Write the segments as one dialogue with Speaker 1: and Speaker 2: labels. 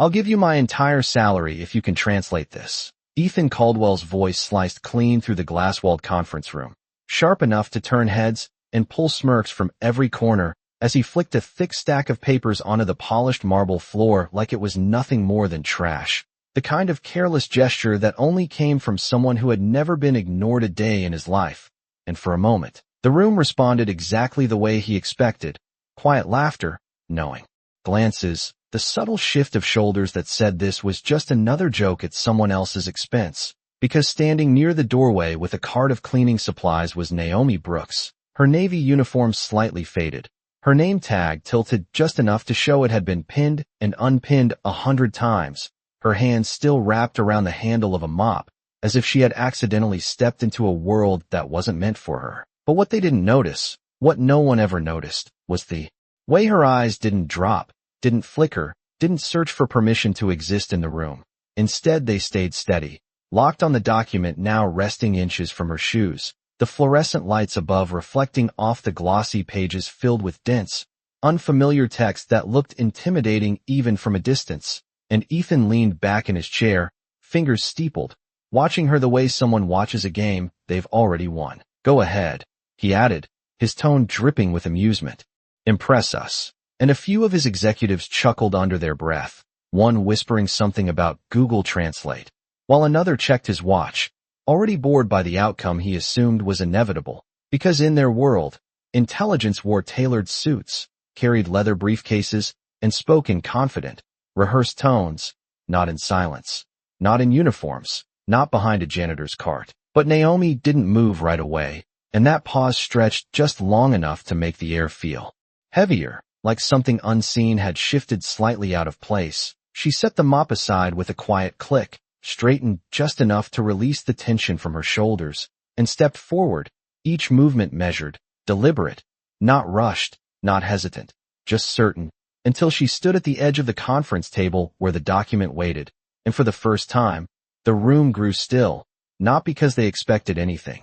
Speaker 1: I'll give you my entire salary if you can translate this. Ethan Caldwell's voice sliced clean through the glass-walled conference room, sharp enough to turn heads and pull smirks from every corner as he flicked a thick stack of papers onto the polished marble floor like it was nothing more than trash. The kind of careless gesture that only came from someone who had never been ignored a day in his life. And for a moment, the room responded exactly the way he expected. Quiet laughter, knowing glances, the subtle shift of shoulders that said this was just another joke at someone else's expense. Because standing near the doorway with a cart of cleaning supplies was Naomi Brooks, her navy uniform slightly faded, her name tag tilted just enough to show it had been pinned and unpinned 100 times, her hands still wrapped around the handle of a mop, as if she had accidentally stepped into a world that wasn't meant for her. But what they didn't notice, what no one ever noticed, was the way her eyes didn't drop, didn't flicker, didn't search for permission to exist in the room. Instead, they stayed steady, locked on the document now resting inches from her shoes, the fluorescent lights above reflecting off the glossy pages filled with dense, unfamiliar text that looked intimidating even from a distance. And Ethan leaned back in his chair, fingers steepled, watching her the way someone watches a game they've already won. Go ahead, he added, his tone dripping with amusement. Impress us. And a few of his executives chuckled under their breath, one whispering something about Google Translate, while another checked his watch, already bored by the outcome he assumed was inevitable, because in their world, intelligence wore tailored suits, carried leather briefcases, and spoke in confident, rehearsed tones, not in silence, not in uniforms, not behind a janitor's cart. But Naomi didn't move right away, and that pause stretched just long enough to make the air feel heavier, like something unseen had shifted slightly out of place. She set the mop aside with a quiet click, straightened just enough to release the tension from her shoulders, and stepped forward, each movement measured, deliberate, not rushed, not hesitant, just certain, until she stood at the edge of the conference table where the document waited, and for the first time, the room grew still, not because they expected anything,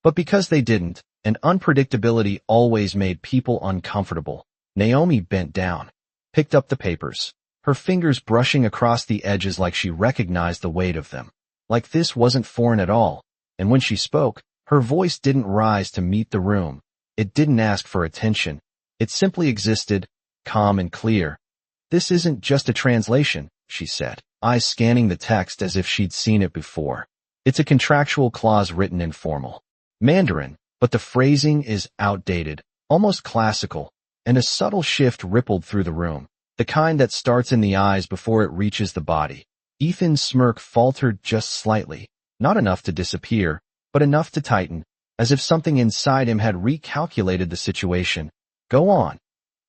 Speaker 1: but because they didn't, and unpredictability always made people uncomfortable. Naomi bent down, picked up the papers, her fingers brushing across the edges like she recognized the weight of them, like this wasn't foreign at all, and when she spoke, her voice didn't rise to meet the room. It didn't ask for attention. It simply existed, calm and clear. This isn't just a translation, she said, eyes scanning the text as if she'd seen it before. It's a contractual clause written in formal Mandarin, but the phrasing is outdated, almost classical, and a subtle shift rippled through the room, the kind that starts in the eyes before it reaches the body. Ethan's smirk faltered just slightly, not enough to disappear, but enough to tighten, as if something inside him had recalculated the situation. Go on,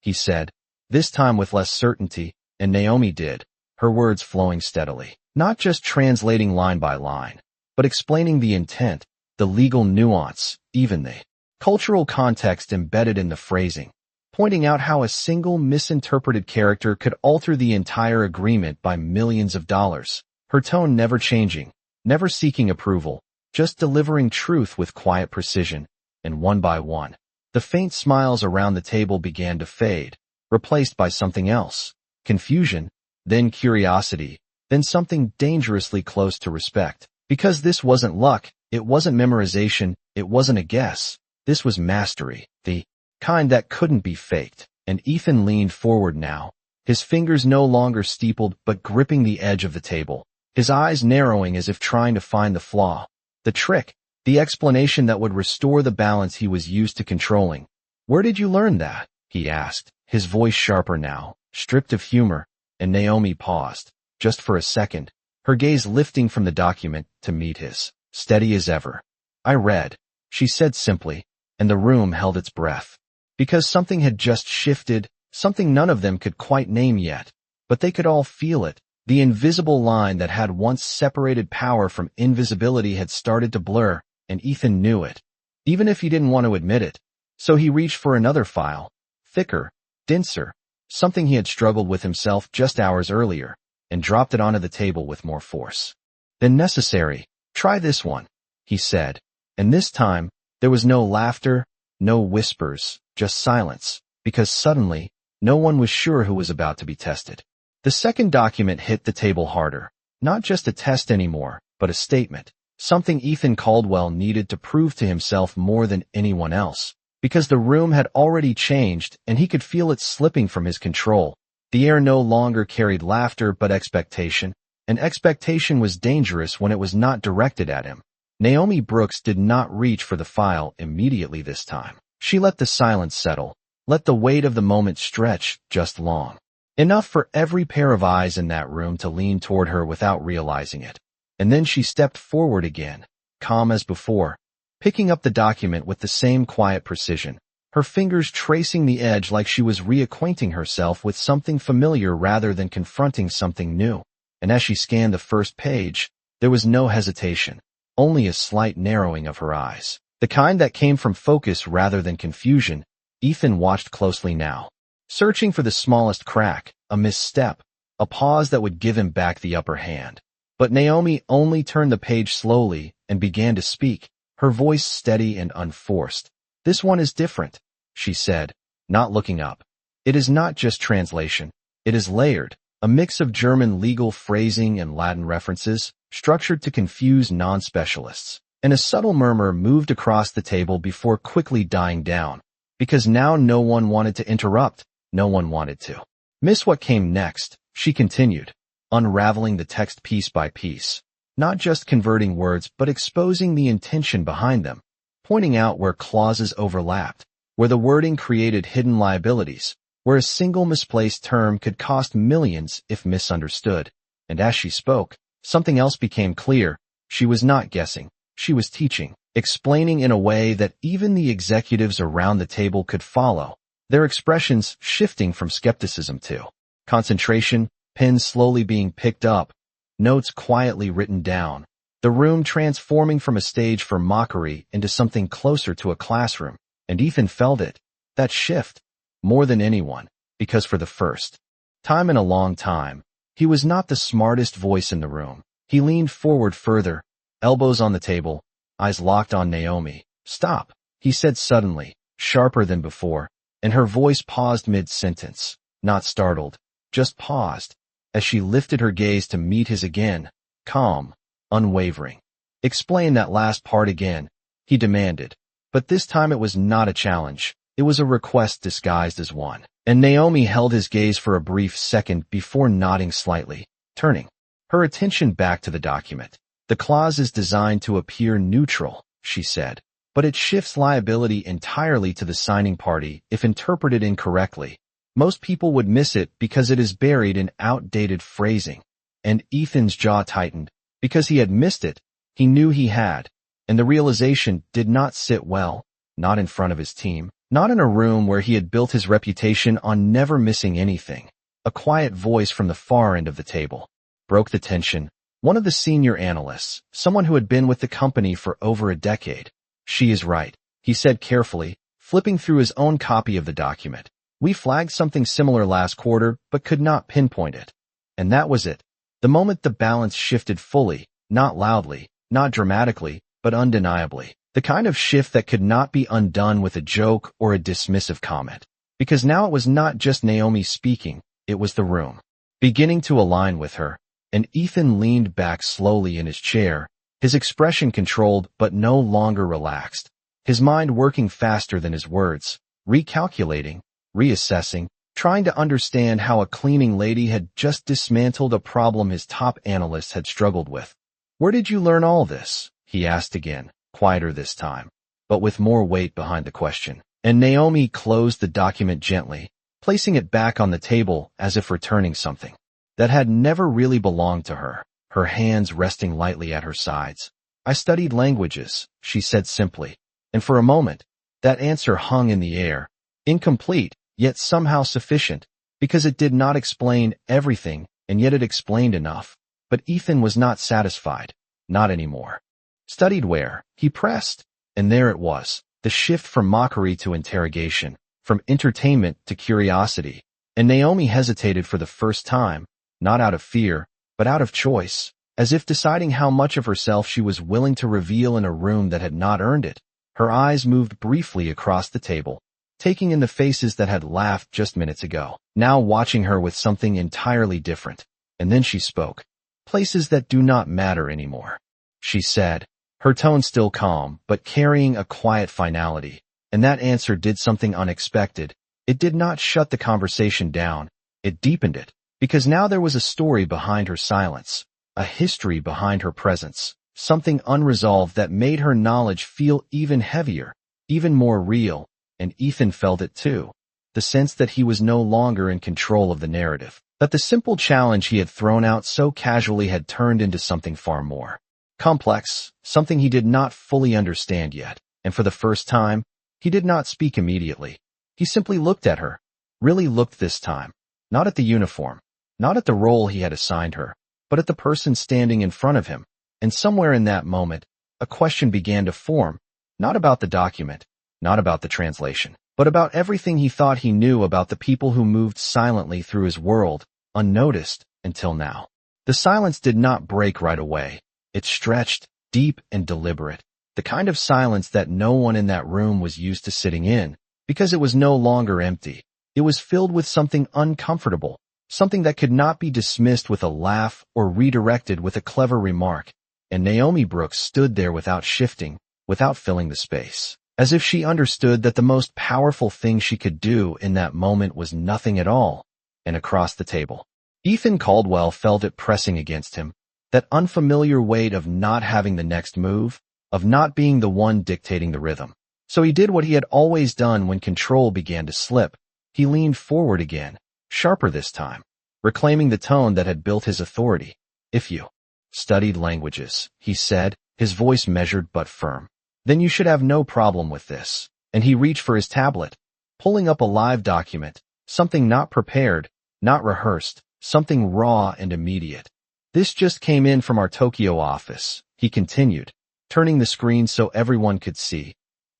Speaker 1: he said, this time with less certainty, and Naomi did, her words flowing steadily, not just translating line by line, but explaining the intent, the legal nuance, even the cultural context embedded in the phrasing, pointing out how a single misinterpreted character could alter the entire agreement by millions of dollars, her tone never changing, never seeking approval, just delivering truth with quiet precision. And one by one, the faint smiles around the table began to fade, replaced by something else, confusion, then curiosity, then something dangerously close to respect. Because this wasn't luck, it wasn't memorization, it wasn't a guess. This was mastery, the kind that couldn't be faked. And Ethan leaned forward now, his fingers no longer steepled but gripping the edge of the table, his eyes narrowing as if trying to find the flaw, the trick, the explanation that would restore the balance he was used to controlling. Where did you learn that? He asked, his voice sharper now, stripped of humor, and Naomi paused, just for a second, her gaze lifting from the document to meet his, steady as ever. I read, she said simply, and the room held its breath. Because something had just shifted, something none of them could quite name yet, but they could all feel it. The invisible line that had once separated power from invisibility had started to blur, and Ethan knew it, even if he didn't want to admit it. So he reached for another file, thicker, denser, something he had struggled with himself just hours earlier, and dropped it onto the table with more force than necessary. Try this one, he said, and this time, there was no laughter, no whispers, just silence, because suddenly, no one was sure who was about to be tested. The second document hit the table harder. Not just a test anymore, but a statement. Something Ethan Caldwell needed to prove to himself more than anyone else. Because the room had already changed, and he could feel it slipping from his control. The air no longer carried laughter but expectation, and expectation was dangerous when it was not directed at him. Naomi Brooks did not reach for the file immediately this time. She let the silence settle, let the weight of the moment stretch just long. Enough for every pair of eyes in that room to lean toward her without realizing it. And then she stepped forward again, calm as before, picking up the document with the same quiet precision, her fingers tracing the edge like she was reacquainting herself with something familiar rather than confronting something new. And as she scanned the first page, there was no hesitation, only a slight narrowing of her eyes. The kind that came from focus rather than confusion. Ethan watched closely now, searching for the smallest crack, a misstep, a pause that would give him back the upper hand. But Naomi only turned the page slowly and began to speak, her voice steady and unforced. "This one is different," she said, not looking up. "It is not just translation. It is layered, a mix of German legal phrasing and Latin references, structured to confuse non-specialists." And a subtle murmur moved across the table before quickly dying down, because now no one wanted to interrupt, no one wanted to miss what came next. She continued, unraveling the text piece by piece, not just converting words but exposing the intention behind them, pointing out where clauses overlapped, where the wording created hidden liabilities, where a single misplaced term could cost millions if misunderstood. And as she spoke, something else became clear. She was not guessing, she was teaching, explaining in a way that even the executives around the table could follow, their expressions shifting from skepticism to concentration, pens slowly being picked up, notes quietly written down, the room transforming from a stage for mockery into something closer to a classroom. And Ethan felt it, that shift, more than anyone, because for the first time in a long time, he was not the smartest voice in the room. He leaned forward further, elbows on the table, eyes locked on Naomi. "Stop," he said suddenly, sharper than before, and her voice paused mid-sentence, not startled, just paused, as she lifted her gaze to meet his again, calm, unwavering. "Explain that last part again," he demanded. But this time it was not a challenge, it was a request disguised as one. And Naomi held his gaze for a brief second before nodding slightly, turning her attention back to the document. "The clause is designed to appear neutral," she said, "but it shifts liability entirely to the signing party if interpreted incorrectly. Most people would miss it because it is buried in outdated phrasing." And Ethan's jaw tightened, because he had missed it. He knew he had, and the realization did not sit well, not in front of his team, not in a room where he had built his reputation on never missing anything. A quiet voice from the far end of the table broke the tension. One of the senior analysts, someone who had been with the company for over a decade. "She is right," he said carefully, flipping through his own copy of the document. "We flagged something similar last quarter, but could not pinpoint it." And that was it. The moment the balance shifted fully, not loudly, not dramatically, but undeniably. The kind of shift that could not be undone with a joke or a dismissive comment. Because now it was not just Naomi speaking, it was the room beginning to align with her. And Ethan leaned back slowly in his chair, his expression controlled but no longer relaxed, his mind working faster than his words, recalculating, reassessing, trying to understand how a cleaning lady had just dismantled a problem his top analysts had struggled with. "Where did you learn all this?" he asked again, quieter this time, but with more weight behind the question. And Naomi closed the document gently, placing it back on the table as if returning something that had never really belonged to her, her hands resting lightly at her sides. "I studied languages," she said simply, and for a moment, that answer hung in the air, incomplete, yet somehow sufficient, because it did not explain everything, and yet it explained enough. But Ethan was not satisfied, not anymore. "Studied where?" he pressed, and there it was, the shift from mockery to interrogation, from entertainment to curiosity. And Naomi hesitated for the first time, not out of fear, but out of choice, as if deciding how much of herself she was willing to reveal in a room that had not earned it. Her eyes moved briefly across the table, taking in the faces that had laughed just minutes ago, now watching her with something entirely different. And then she spoke. Places that do not matter anymore, she said, her tone still calm, but carrying a quiet finality. And that answer did something unexpected. It did not shut the conversation down, it deepened it, because now there was a story behind her silence, a history behind her presence, something unresolved that made her knowledge feel even heavier, even more real, and Ethan felt it too. The sense that he was no longer in control of the narrative, that the simple challenge he had thrown out so casually had turned into something far more complex, something he did not fully understand yet, and for the first time, he did not speak immediately. He simply looked at her, really looked this time, not at the uniform, not at the role he had assigned her, but at the person standing in front of him. And somewhere in that moment, a question began to form, not about the document, not about the translation, but about everything he thought he knew about the people who moved silently through his world, unnoticed until now. The silence did not break right away. It stretched, deep and deliberate, the kind of silence that no one in that room was used to sitting in, because it was no longer empty. It was filled with something uncomfortable, something that could not be dismissed with a laugh or redirected with a clever remark. And Naomi Brooks stood there without shifting, without filling the space, as if she understood that the most powerful thing she could do in that moment was nothing at all. And across the table, Ethan Caldwell felt it pressing against him, that unfamiliar weight of not having the next move, of not being the one dictating the rhythm. So he did what he had always done when control began to slip. He leaned forward again, sharper this time, reclaiming the tone that had built his authority. If you studied languages, he said, his voice measured but firm, then you should have no problem with this. And he reached for his tablet, pulling up a live document, something not prepared, not rehearsed, something raw and immediate. This just came in from our Tokyo office, he continued, turning the screen so everyone could see.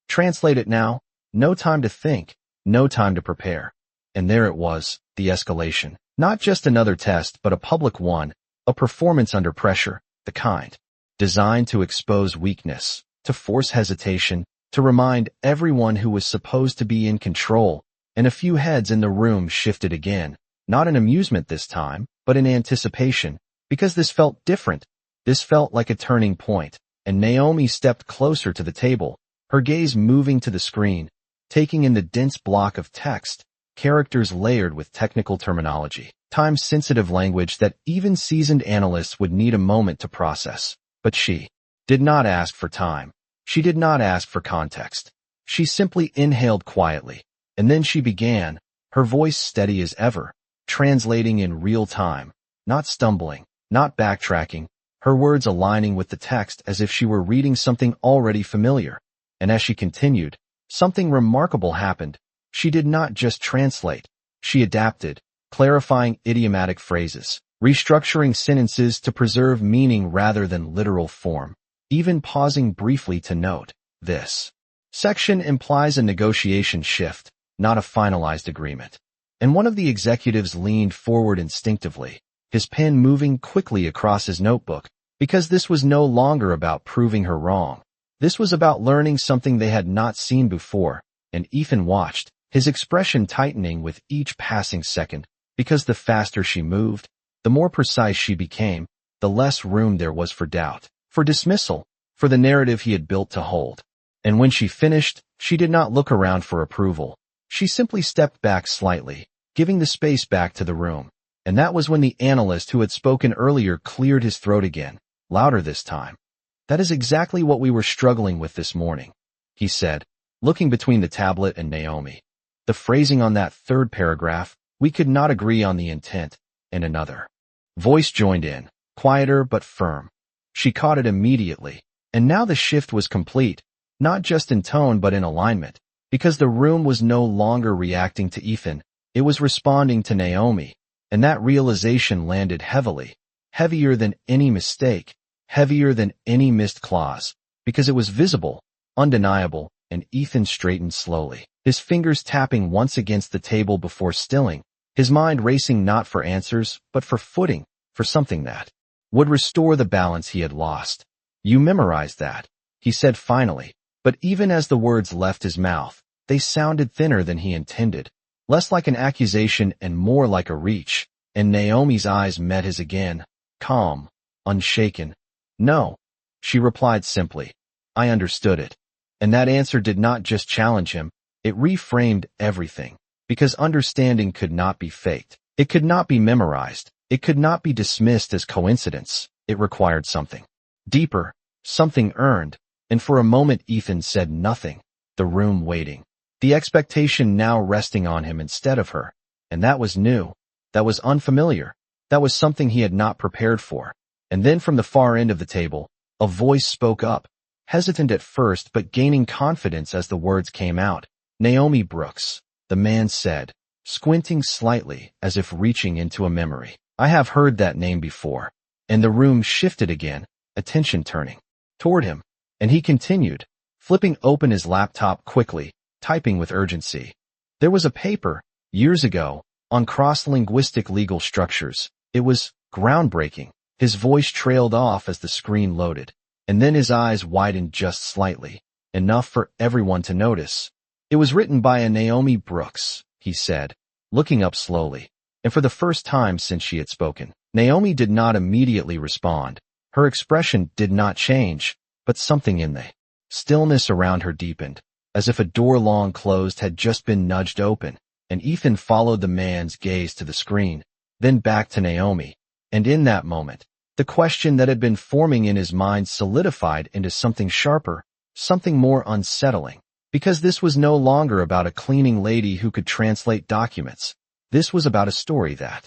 Speaker 1: Translate it now. No time to think, no time to prepare. And there it was, the escalation. Not just another test, but a public one, a performance under pressure, the kind designed to expose weakness, to force hesitation, to remind everyone who was supposed to be in control. And a few heads in the room shifted again, not in amusement this time, but in anticipation, because this felt different. This felt like a turning point. And Naomi stepped closer to the table, her gaze moving to the screen, taking in the dense block of text, characters layered with technical terminology, time-sensitive language that even seasoned analysts would need a moment to process. But she did not ask for time. She did not ask for context. She simply inhaled quietly, and then she began, her voice steady as ever, translating in real time, not stumbling, not backtracking, her words aligning with the text as if she were reading something already familiar. And as she continued, something remarkable happened. She did not just translate. She adapted, clarifying idiomatic phrases, restructuring sentences to preserve meaning rather than literal form, even pausing briefly to note, this section implies a negotiation shift, not a finalized agreement. And one of the executives leaned forward instinctively, his pen moving quickly across his notebook, because this was no longer about proving her wrong. This was about learning something they had not seen before, and Ethan watched, his expression tightening with each passing second, because the faster she moved, the more precise she became, the less room there was for doubt, for dismissal, for the narrative he had built to hold. And when she finished, she did not look around for approval. She simply stepped back slightly, giving the space back to the room. And that was when the analyst who had spoken earlier cleared his throat again, louder this time. That is exactly what we were struggling with this morning, he said, looking between the tablet and Naomi. The phrasing on that third paragraph, we could not agree on the intent, and another voice joined in, quieter but firm. She caught it immediately, and now the shift was complete, not just in tone but in alignment, because the room was no longer reacting to Ethan, it was responding to Naomi, and that realization landed heavily, heavier than any mistake, heavier than any missed clause, because it was visible, undeniable, and Ethan straightened slowly, his fingers tapping once against the table before stilling, his mind racing not for answers, but for footing, for something that would restore the balance he had lost. You memorized that, he said finally, but even as the words left his mouth, they sounded thinner than he intended, less like an accusation and more like a reach, and Naomi's eyes met his again, calm, unshaken. "No," she replied simply. "I understood it." And that answer did not just challenge him, it reframed everything. Because understanding could not be faked. It could not be memorized. It could not be dismissed as coincidence. It required something deeper, something earned. And for a moment Ethan said nothing, the room waiting. The expectation now resting on him instead of her. And that was new. That was unfamiliar. That was something he had not prepared for. And then from the far end of the table, a voice spoke up, hesitant at first but gaining confidence as the words came out. "Naomi Brooks," the man said, squinting slightly as if reaching into a memory. "I have heard that name before." And the room shifted again, attention turning toward him. And he continued, flipping open his laptop quickly, typing with urgency. There was a paper, years ago, on cross-linguistic legal structures. It was groundbreaking. His voice trailed off as the screen loaded, and then his eyes widened just slightly, enough for everyone to notice. "It was written by a Naomi Brooks," he said, looking up slowly, and for the first time since she had spoken. Naomi did not immediately respond. Her expression did not change, but something in the stillness around her deepened, as if a door long closed had just been nudged open, and Ethan followed the man's gaze to the screen, then back to Naomi, and in that moment, the question that had been forming in his mind solidified into something sharper, something more unsettling. Because this was no longer about a cleaning lady who could translate documents. This was about a story that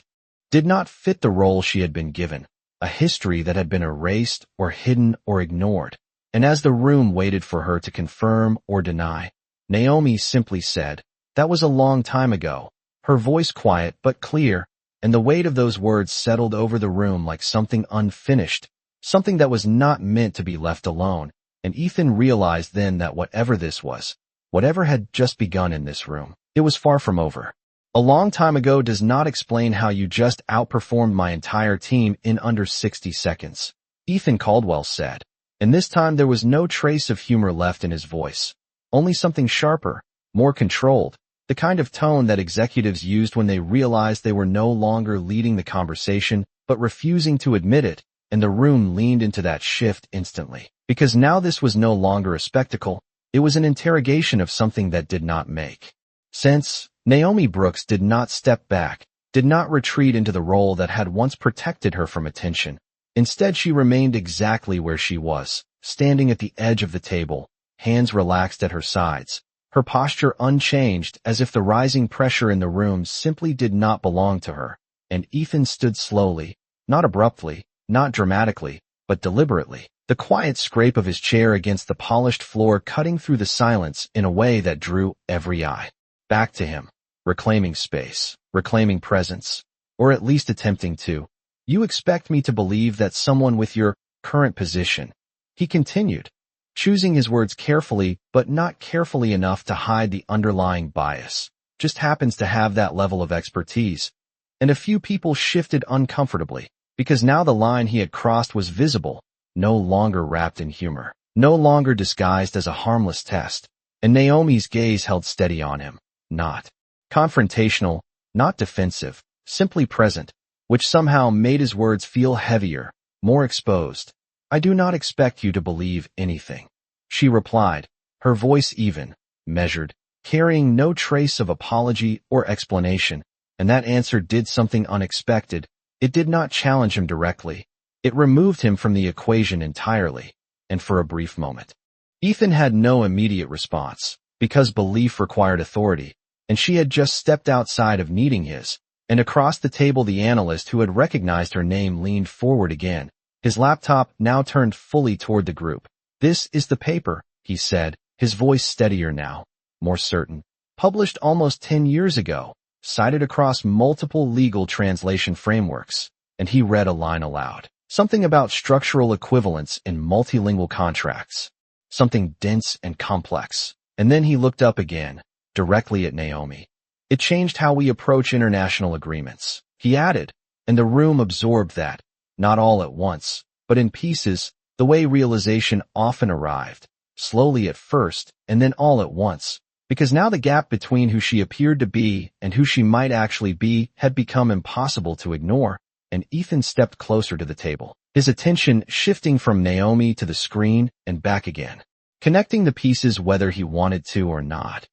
Speaker 1: did not fit the role she had been given, a history that had been erased or hidden or ignored. And as the room waited for her to confirm or deny, Naomi simply said, "That was a long time ago," her voice quiet but clear, and the weight of those words settled over the room like something unfinished, something that was not meant to be left alone. And Ethan realized then that whatever this was, whatever had just begun in this room, it was far from over. "A long time ago does not explain how you just outperformed my entire team in under 60 seconds, Ethan Caldwell said. And this time there was no trace of humor left in his voice, only something sharper, more controlled, the kind of tone that executives used when they realized they were no longer leading the conversation but refusing to admit it, and the room leaned into that shift instantly. Because now this was no longer a spectacle, it was an interrogation of something that did not make sense. Naomi Brooks did not step back, did not retreat into the role that had once protected her from attention. Instead, she remained exactly where she was, standing at the edge of the table, hands relaxed at her sides, her posture unchanged as if the rising pressure in the room simply did not belong to her. And Ethan stood slowly, not abruptly, not dramatically, but deliberately, the quiet scrape of his chair against the polished floor cutting through the silence in a way that drew every eye back to him, reclaiming space, reclaiming presence, or at least attempting to. "You expect me to believe that someone with your current position," he continued, choosing his words carefully but not carefully enough to hide the underlying bias, "just happens to have that level of expertise." And a few people shifted uncomfortably, because now the line he had crossed was visible, no longer wrapped in humor, no longer disguised as a harmless test. And Naomi's gaze held steady on him, not confrontational, not defensive, simply present, which somehow made his words feel heavier, more exposed. "I do not expect you to believe anything," she replied, her voice even, measured, carrying no trace of apology or explanation. And that answer did something unexpected. It did not challenge him directly. It removed him from the equation entirely, and for a brief moment. Ethan had no immediate response, because belief required authority, and she had just stepped outside of needing his. And across the table the analyst who had recognized her name leaned forward again, his laptop now turned fully toward the group. "This is the paper," he said, his voice steadier now, more certain. "Published almost 10 years ago, cited across multiple legal translation frameworks." And he read a line aloud. Something about structural equivalence in multilingual contracts. Something dense and complex. And then he looked up again, directly at Naomi. "It changed how we approach international agreements," he added, and the room absorbed that, not all at once, but in pieces, the way realization often arrived, slowly at first, and then all at once, because now the gap between who she appeared to be and who she might actually be had become impossible to ignore, and Ethan stepped closer to the table, his attention shifting from Naomi to the screen and back again, connecting the pieces whether he wanted to or not.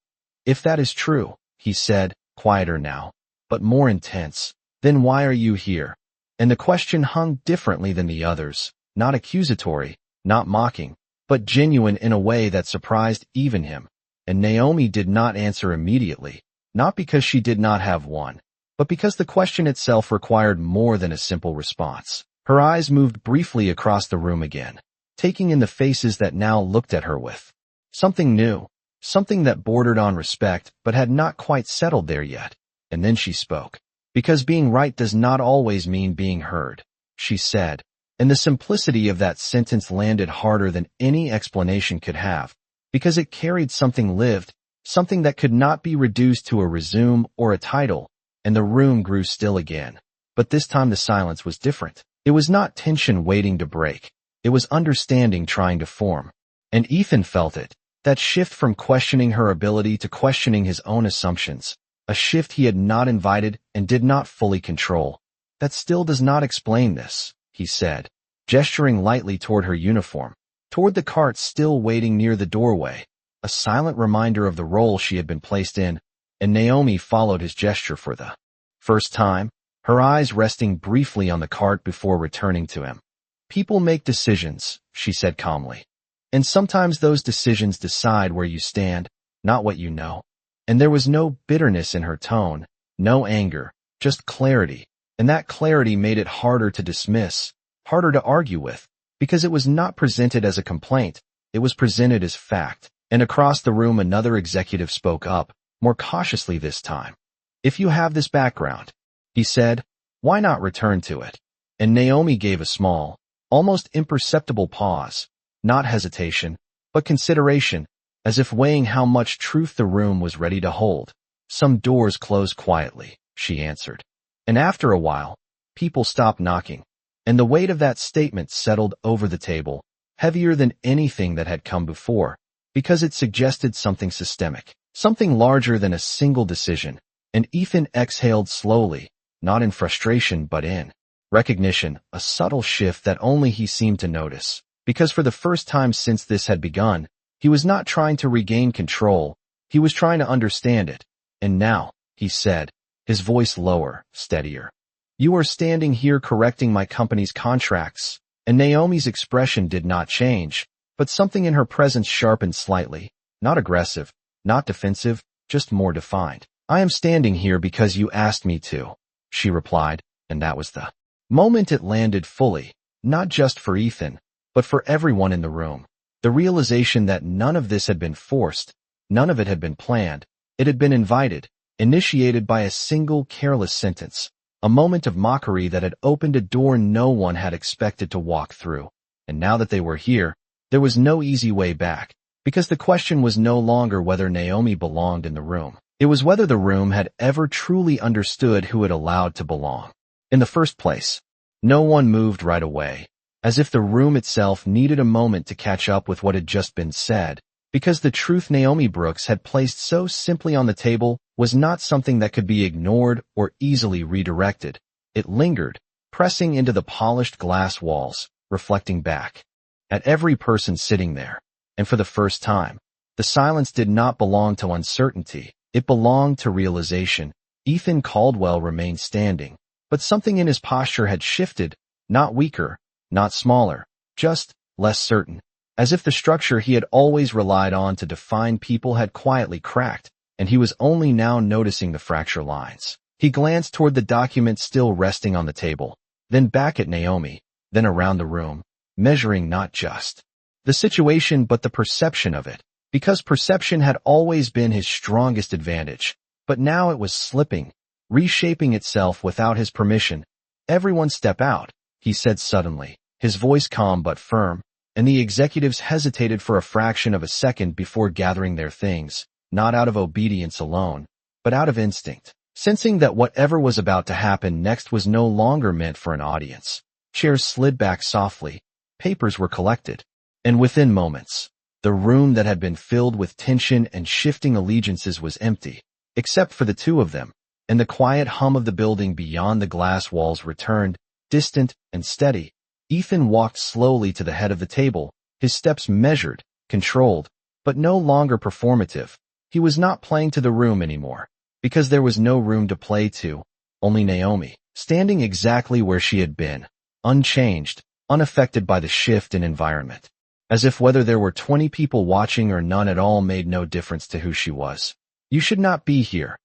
Speaker 1: "If that is true," he said, quieter now, but more intense, "then why are you here?" And the question hung differently than the others, not accusatory, not mocking, but genuine in a way that surprised even him. And Naomi did not answer immediately, not because she did not have one, but because the question itself required more than a simple response. Her eyes moved briefly across the room again, taking in the faces that now looked at her with something new, something that bordered on respect but had not quite settled there yet. And then she spoke. "Because being right does not always mean being heard," she said, and the simplicity of that sentence landed harder than any explanation could have, because it carried something lived, something that could not be reduced to a resume or a title, and the room grew still again. But this time the silence was different. It was not tension waiting to break. It was understanding trying to form. And Ethan felt it, that shift from questioning her ability to questioning his own assumptions, a shift he had not invited and did not fully control. "That still does not explain this," he said, gesturing lightly toward her uniform, toward the cart still waiting near the doorway, a silent reminder of the role she had been placed in, and Naomi followed his gesture for the first time, her eyes resting briefly on the cart before returning to him. "People make decisions," she said calmly, "and sometimes those decisions decide where you stand, not what you know." And there was no bitterness in her tone, no anger, just clarity, and that clarity made it harder to dismiss, harder to argue with, because it was not presented as a complaint, it was presented as fact. And across the room another executive spoke up, more cautiously this time. "If you have this background," he said, "why not return to it?" And Naomi gave a small, almost imperceptible pause, not hesitation, but consideration, as if weighing how much truth the room was ready to hold. "Some doors close quietly," she answered. And after a while, people stopped knocking, and the weight of that statement settled over the table, heavier than anything that had come before, because it suggested something systemic, something larger than a single decision. And Ethan exhaled slowly, not in frustration but in recognition, a subtle shift that only he seemed to notice, because for the first time since this had begun, he was not trying to regain control, he was trying to understand it. "And now," he said, his voice lower, steadier, "you are standing here correcting my company's contracts." And Naomi's expression did not change, but something in her presence sharpened slightly, not aggressive, not defensive, just more defined. "I am standing here because you asked me to," she replied, and that was the moment it landed fully, not just for Ethan, but for everyone in the room. The realization that none of this had been forced, none of it had been planned, it had been invited, initiated by a single careless sentence, a moment of mockery that had opened a door no one had expected to walk through. And now that they were here, there was no easy way back, because the question was no longer whether Naomi belonged in the room. It was whether the room had ever truly understood who it allowed to belong. In the first place, no one moved right away, as if the room itself needed a moment to catch up with what had just been said, because the truth Naomi Brooks had placed so simply on the table was not something that could be ignored or easily redirected. It lingered, pressing into the polished glass walls, reflecting back at every person sitting there. And for the first time, the silence did not belong to uncertainty, it belonged to realization. Ethan Caldwell remained standing, but something in his posture had shifted, not weaker, not smaller, just less certain, as if the structure he had always relied on to define people had quietly cracked, and he was only now noticing the fracture lines. He glanced toward the document still resting on the table, then back at Naomi, then around the room, measuring not just the situation but the perception of it, because perception had always been his strongest advantage, but now it was slipping, reshaping itself without his permission. "Everyone step out," he said suddenly, his voice calm but firm, and the executives hesitated for a fraction of a second before gathering their things, not out of obedience alone, but out of instinct, sensing that whatever was about to happen next was no longer meant for an audience. Chairs slid back softly, papers were collected, and within moments, The room that had been filled with tension and shifting allegiances was empty, except for the two of them, and the quiet hum of the building beyond the glass walls returned, distant and steady. Ethan walked slowly to the head of the table, his steps measured, controlled, but no longer performative. He was not playing to the room anymore, because there was no room to play to, only Naomi, standing exactly where she had been, unchanged, unaffected by the shift in environment, as if whether there were 20 people watching or none at all made no difference to who she was. "You should not be here,"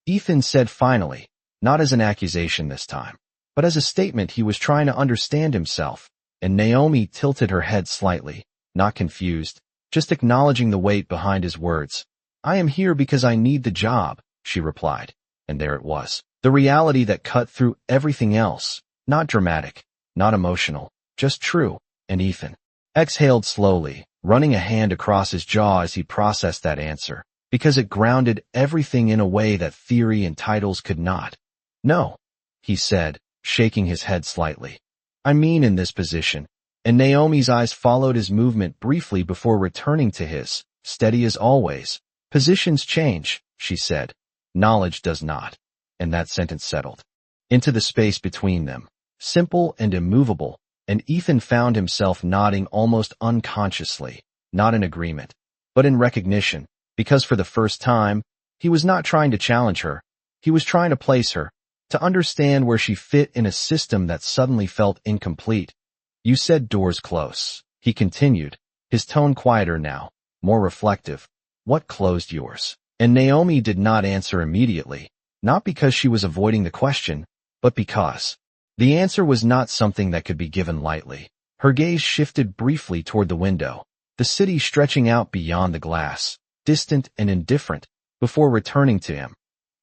Speaker 1: Ethan said finally, not as an accusation this time, but as a statement. He was trying to understand himself, and Naomi tilted her head slightly, not confused, just acknowledging the weight behind his words. "I am here because I need the job," she replied, and there it was, the reality that cut through everything else, not dramatic, not emotional, just true. And Ethan exhaled slowly, running a hand across his jaw as he processed that answer, because it grounded everything in a way that theory and titles could not. "No," he said, shaking his head slightly. "I mean in this position," and Naomi's eyes followed his movement briefly before returning to his, steady as always. "Positions change," she said. "Knowledge does not." And that sentence settled into the space between them, simple and immovable, and Ethan found himself nodding almost unconsciously, not in agreement, but in recognition, because for the first time, he was not trying to challenge her. He was trying to place her, to understand where she fit in a system that suddenly felt incomplete. "You said doors close," he continued, his tone quieter now, more reflective. "What closed yours?" And Naomi did not answer immediately, not because she was avoiding the question, but because the answer was not something that could be given lightly. Her gaze shifted briefly toward the window, the city stretching out beyond the glass, distant and indifferent, before returning to him.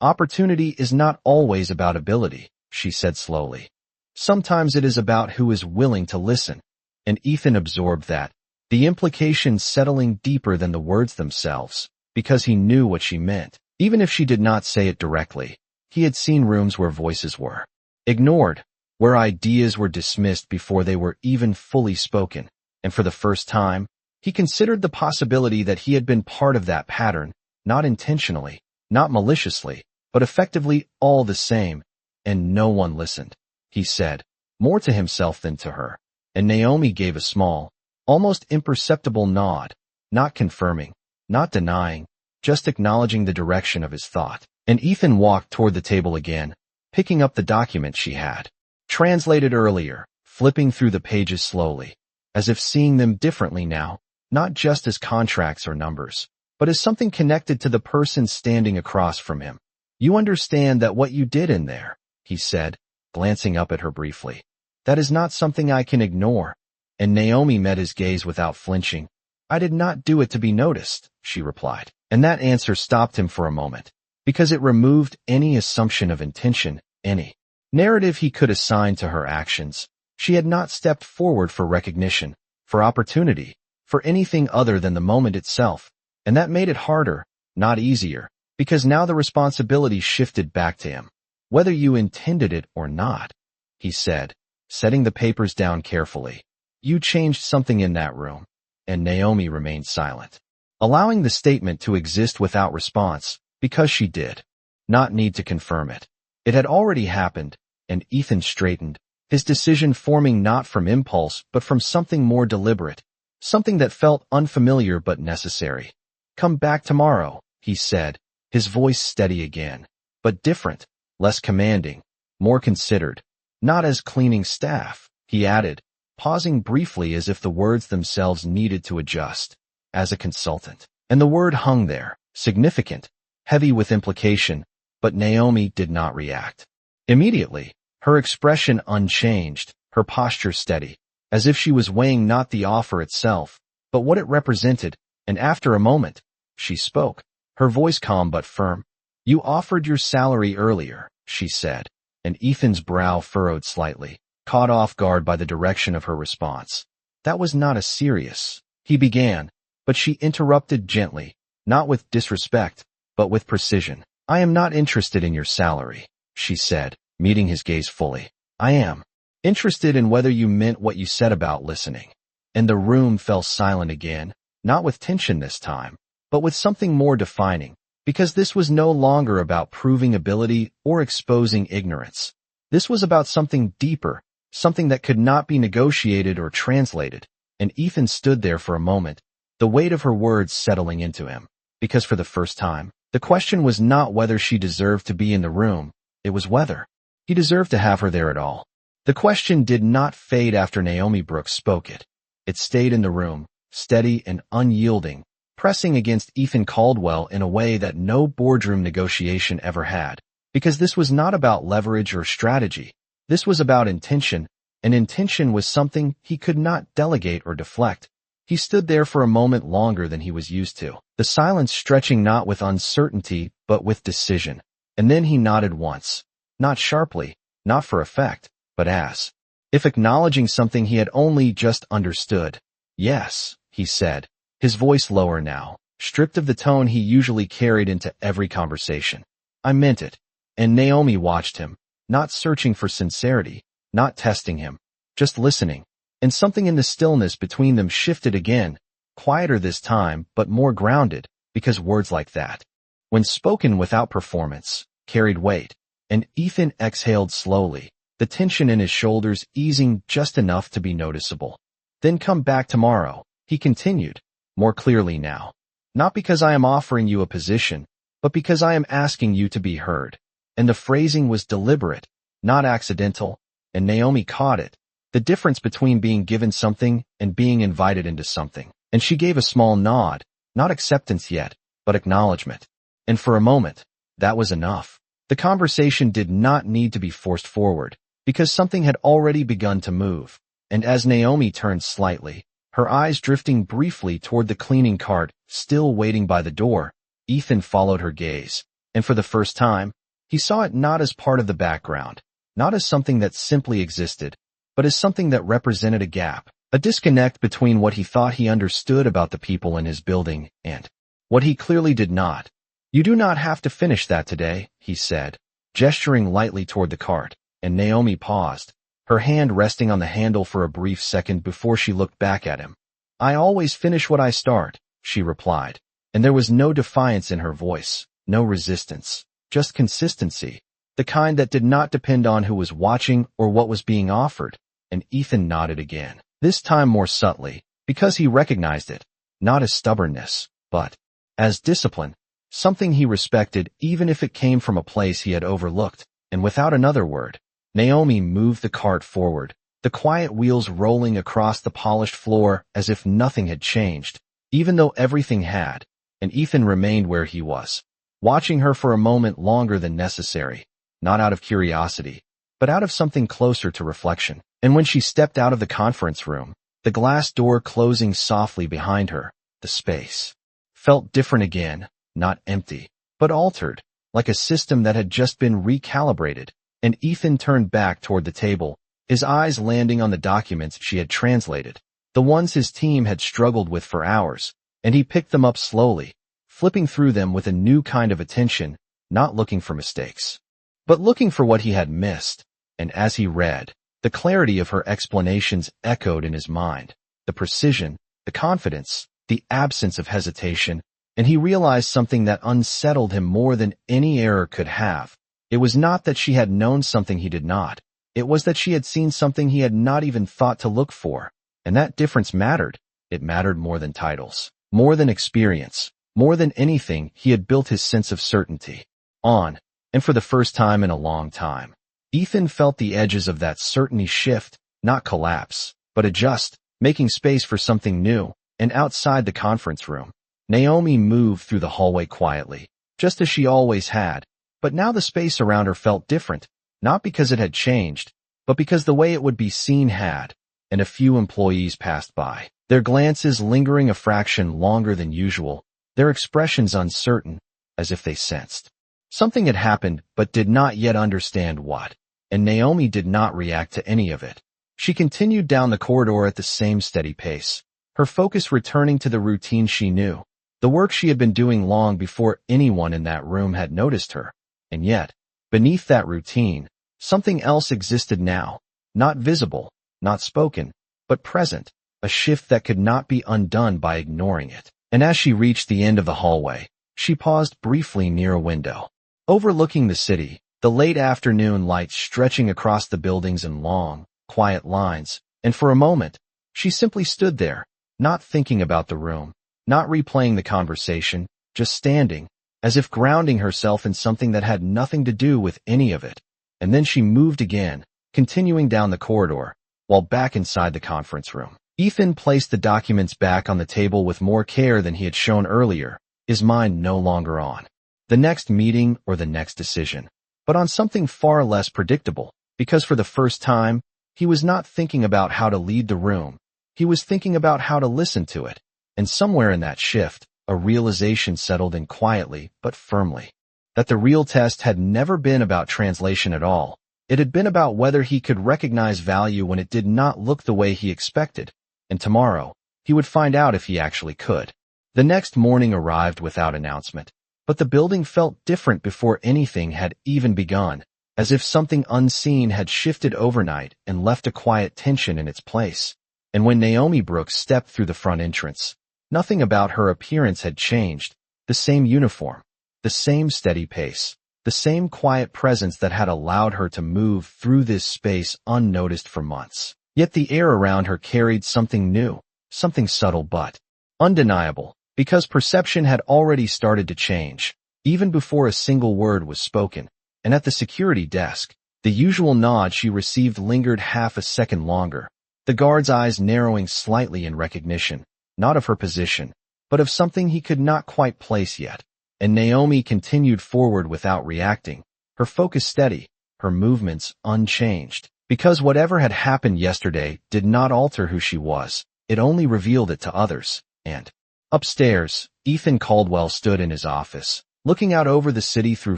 Speaker 1: "Opportunity is not always about ability," she said slowly. "Sometimes it is about who is willing to listen." And Ethan absorbed that, the implication settling deeper than the words themselves, because he knew what she meant. Even if she did not say it directly, he had seen rooms where voices were ignored, where ideas were dismissed before they were even fully spoken, and for the first time, he considered the possibility that he had been part of that pattern, not intentionally, not maliciously, but effectively all the same. "And no one listened," he said, more to himself than to her, and Naomi gave a small, almost imperceptible nod, not confirming, not denying, just acknowledging the direction of his thought. And Ethan walked toward the table again, picking up the document she had translated earlier, flipping through the pages slowly, as if seeing them differently now, not just as contracts or numbers, but as something connected to the person standing across from him. "You understand that what you did in there," he said, glancing up at her briefly. "That is not something I can ignore." And Naomi met his gaze without flinching. "I did not do it to be noticed," she replied. And that answer stopped him for a moment, because it removed any assumption of intention, any narrative he could assign to her actions. She had not stepped forward for recognition, for opportunity, for anything other than the moment itself, and that made it harder, not easier, because now the responsibility shifted back to him. "Whether you intended it or not," he said, setting the papers down carefully, "you changed something in that room." And Naomi remained silent, allowing the statement to exist without response, because she did not need to confirm it. It had already happened, and Ethan straightened, his decision forming not from impulse but from something more deliberate, something that felt unfamiliar but necessary. "Come back tomorrow," he said, his voice steady again, but different, less commanding, more considered. "Not as cleaning staff," he added, pausing briefly as if the words themselves needed to adjust. "As a consultant." And the word hung there, significant, heavy with implication, but Naomi did not react. Immediately, her expression unchanged, her posture steady, as if she was weighing not the offer itself, but what it represented, and after a moment, she spoke, her voice calm but firm. "You offered your salary earlier," she said, and Ethan's brow furrowed slightly, caught off guard by the direction of her response. "That was not a serious," he began, but she interrupted gently, not with disrespect, but with precision. "I am not interested in your salary," she said, meeting his gaze fully. "I am interested in whether you meant what you said about listening." And the room fell silent again, not with tension this time, but with something more defining, because this was no longer about proving ability or exposing ignorance. This was about something deeper, something that could not be negotiated or translated, and Ethan stood there for a moment, the weight of her words settling into him, because for the first time, the question was not whether she deserved to be in the room, it was whether he deserved to have her there at all. The question did not fade after Naomi Brooks spoke it. It stayed in the room, steady and unyielding, pressing against Ethan Caldwell in a way that no boardroom negotiation ever had. Because this was not about leverage or strategy. This was about intention, and intention was something he could not delegate or deflect. He stood there for a moment longer than he was used to, the silence stretching not with uncertainty, but with decision. And then he nodded once, not sharply, not for effect, but as if acknowledging something he had only just understood. Yes, he said, his voice lower now, stripped of the tone he usually carried into every conversation. I meant it. And Naomi watched him, not searching for sincerity, not testing him, just listening. And something in the stillness between them shifted again, quieter this time, but more grounded, because words like that, when spoken without performance, carried weight. And Ethan exhaled slowly, the tension in his shoulders easing just enough to be noticeable. Then come back tomorrow, he continued, more clearly now. Not because I am offering you a position, but because I am asking you to be heard. And the phrasing was deliberate, not accidental, and Naomi caught it. The difference between being given something and being invited into something. And she gave a small nod, not acceptance yet, but acknowledgement. And for a moment, that was enough. The conversation did not need to be forced forward, because something had already begun to move. And as Naomi turned slightly, her eyes drifting briefly toward the cleaning cart, still waiting by the door, Ethan followed her gaze. And for the first time, he saw it not as part of the background, not as something that simply existed, but as something that represented a gap, a disconnect between what he thought he understood about the people in his building and what he clearly did not. You do not have to finish that today, he said, gesturing lightly toward the cart, and Naomi paused, her hand resting on the handle for a brief second before she looked back at him. I always finish what I start, she replied, and there was no defiance in her voice, no resistance, just consistency, the kind that did not depend on who was watching or what was being offered. And Ethan nodded again, this time more subtly, because he recognized it, not as stubbornness, but as discipline, something he respected even if it came from a place he had overlooked. And without another word, Naomi moved the cart forward, the quiet wheels rolling across the polished floor as if nothing had changed, even though everything had, and Ethan remained where he was, watching her for a moment longer than necessary, not out of curiosity, but out of something closer to reflection. And when she stepped out of the conference room, the glass door closing softly behind her, the space felt different again, not empty, but altered, like a system that had just been recalibrated. And Ethan turned back toward the table, his eyes landing on the documents she had translated, the ones his team had struggled with for hours, and he picked them up slowly, flipping through them with a new kind of attention, not looking for mistakes, but looking for what he had missed. And as he read, the clarity of her explanations echoed in his mind, the precision, the confidence, the absence of hesitation, and he realized something that unsettled him more than any error could have. It was not that she had known something he did not. It was that she had seen something he had not even thought to look for. And that difference mattered. It mattered more than titles, more than experience, more than anything. He had built his sense of certainty on, and for the first time in a long time, Ethan felt the edges of that certainty shift, not collapse, but adjust, making space for something new. And outside the conference room, Naomi moved through the hallway quietly, just as she always had. But now the space around her felt different, not because it had changed, but because the way it would be seen had. And a few employees passed by, their glances lingering a fraction longer than usual, their expressions uncertain, as if they sensed something had happened but did not yet understand what. And Naomi did not react to any of it. She continued down the corridor at the same steady pace, her focus returning to the routine she knew, the work she had been doing long before anyone in that room had noticed her. And yet, beneath that routine, something else existed now, not visible, not spoken, but present, a a shift that could not be undone by ignoring it. And as she reached the end of the hallway, she paused briefly near a window. Overlooking the city, the late afternoon light stretching across the buildings in long, quiet lines, and for a moment, she simply stood there, not thinking about the room, not replaying the conversation, just standing, as if grounding herself in something that had nothing to do with any of it. And then she moved again, continuing down the corridor, while back inside the conference room. Ethan placed the documents back on the table with more care than he had shown earlier, his mind no longer on the next meeting or the next decision, but on something far less predictable, because for the first time, he was not thinking about how to lead the room. He was thinking about how to listen to it. And somewhere in that shift, a realization settled in quietly but firmly. That the real test had never been about translation at all. It had been about whether he could recognize value when it did not look the way he expected. And tomorrow, he would find out if he actually could. The next morning arrived without announcement. But the building felt different before anything had even begun, as if something unseen had shifted overnight and left a quiet tension in its place. And when Naomi Brooks stepped through the front entrance, nothing about her appearance had changed. The same uniform, the same steady pace, the same quiet presence that had allowed her to move through this space unnoticed for months. Yet the air around her carried something new, something subtle but undeniable, because perception had already started to change, even before a single word was spoken. And at the security desk, the usual nod she received lingered half a second longer, the guard's eyes narrowing slightly in recognition, not of her position, but of something he could not quite place yet. And Naomi continued forward without reacting, her focus steady, her movements unchanged, because whatever had happened yesterday did not alter who she was, it only revealed it to others. And upstairs, Ethan Caldwell stood in his office, looking out over the city through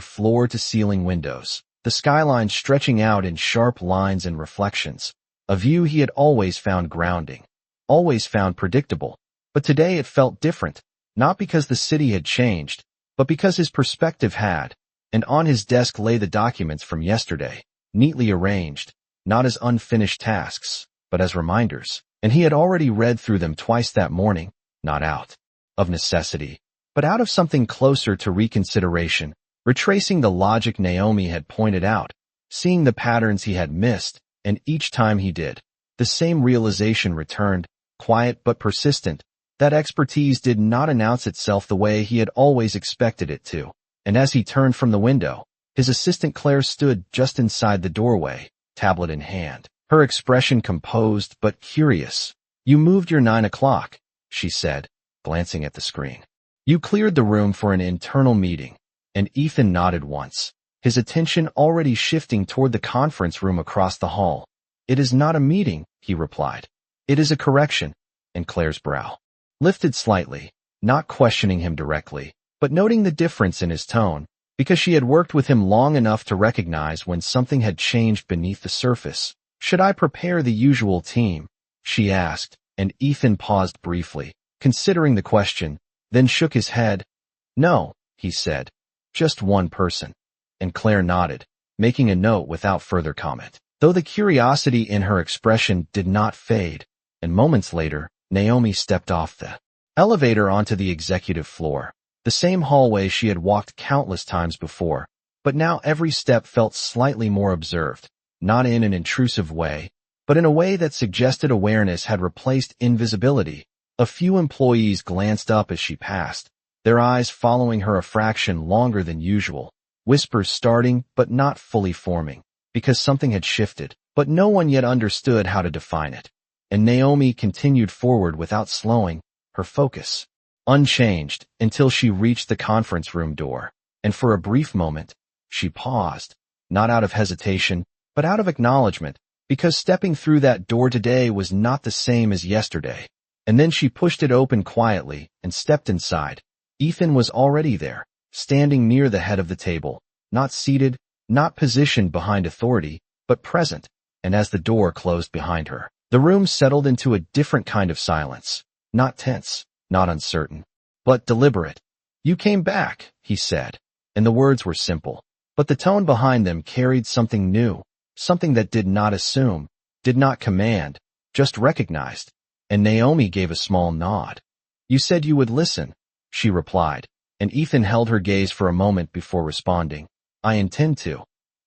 Speaker 1: floor-to-ceiling windows, the skyline stretching out in sharp lines and reflections, a view he had always found grounding, always found predictable. But today it felt different, not because the city had changed, but because his perspective had. And on his desk lay the documents from yesterday, neatly arranged, not as unfinished tasks, but as reminders. And he had already read through them twice that morning, not out of necessity, but out of something closer to reconsideration, retracing the logic Naomi had pointed out, seeing the patterns he had missed, and each time he did, the same realization returned, quiet but persistent, that expertise did not announce itself the way he had always expected it to. And as he turned from the window, his assistant Claire stood just inside the doorway, tablet in hand, her expression composed but curious. "You moved your 9 o'clock, she said, glancing at the screen. "You cleared the room for an internal meeting." And Ethan nodded once, his attention already shifting toward the conference room across the hall. "It is not a meeting," he replied. "It is a correction." And Claire's brow lifted slightly, not questioning him directly, but noting the difference in his tone, because she had worked with him long enough to recognize when something had changed beneath the surface. "Should I prepare the usual team?" she asked, and Ethan paused briefly, considering the question, then shook his head. "No," he said, "just one person." And Claire nodded, making a note without further comment, though the curiosity in her expression did not fade. And moments later, Naomi stepped off the elevator onto the executive floor, the same hallway she had walked countless times before, but now every step felt slightly more observed, not in an intrusive way, but in a way that suggested awareness had replaced invisibility. A few employees glanced up as she passed, their eyes following her a fraction longer than usual, whispers starting but not fully forming, because something had shifted, but no one yet understood how to define it. And Naomi continued forward without slowing, her focus unchanged, until she reached the conference room door. And for a brief moment, she paused, not out of hesitation, but out of acknowledgement, because stepping through that door today was not the same as yesterday. And then she pushed it open quietly and stepped inside. Ethan was already there, standing near the head of the table, not seated, not positioned behind authority, but present. And as the door closed behind her, the room settled into a different kind of silence, not tense, not uncertain, but deliberate. "You came back," he said, and the words were simple, but the tone behind them carried something new, something that did not assume, did not command, just recognized. and Naomi gave a small nod. You said you would listen, she replied, and Ethan held her gaze for a moment before responding. I intend to.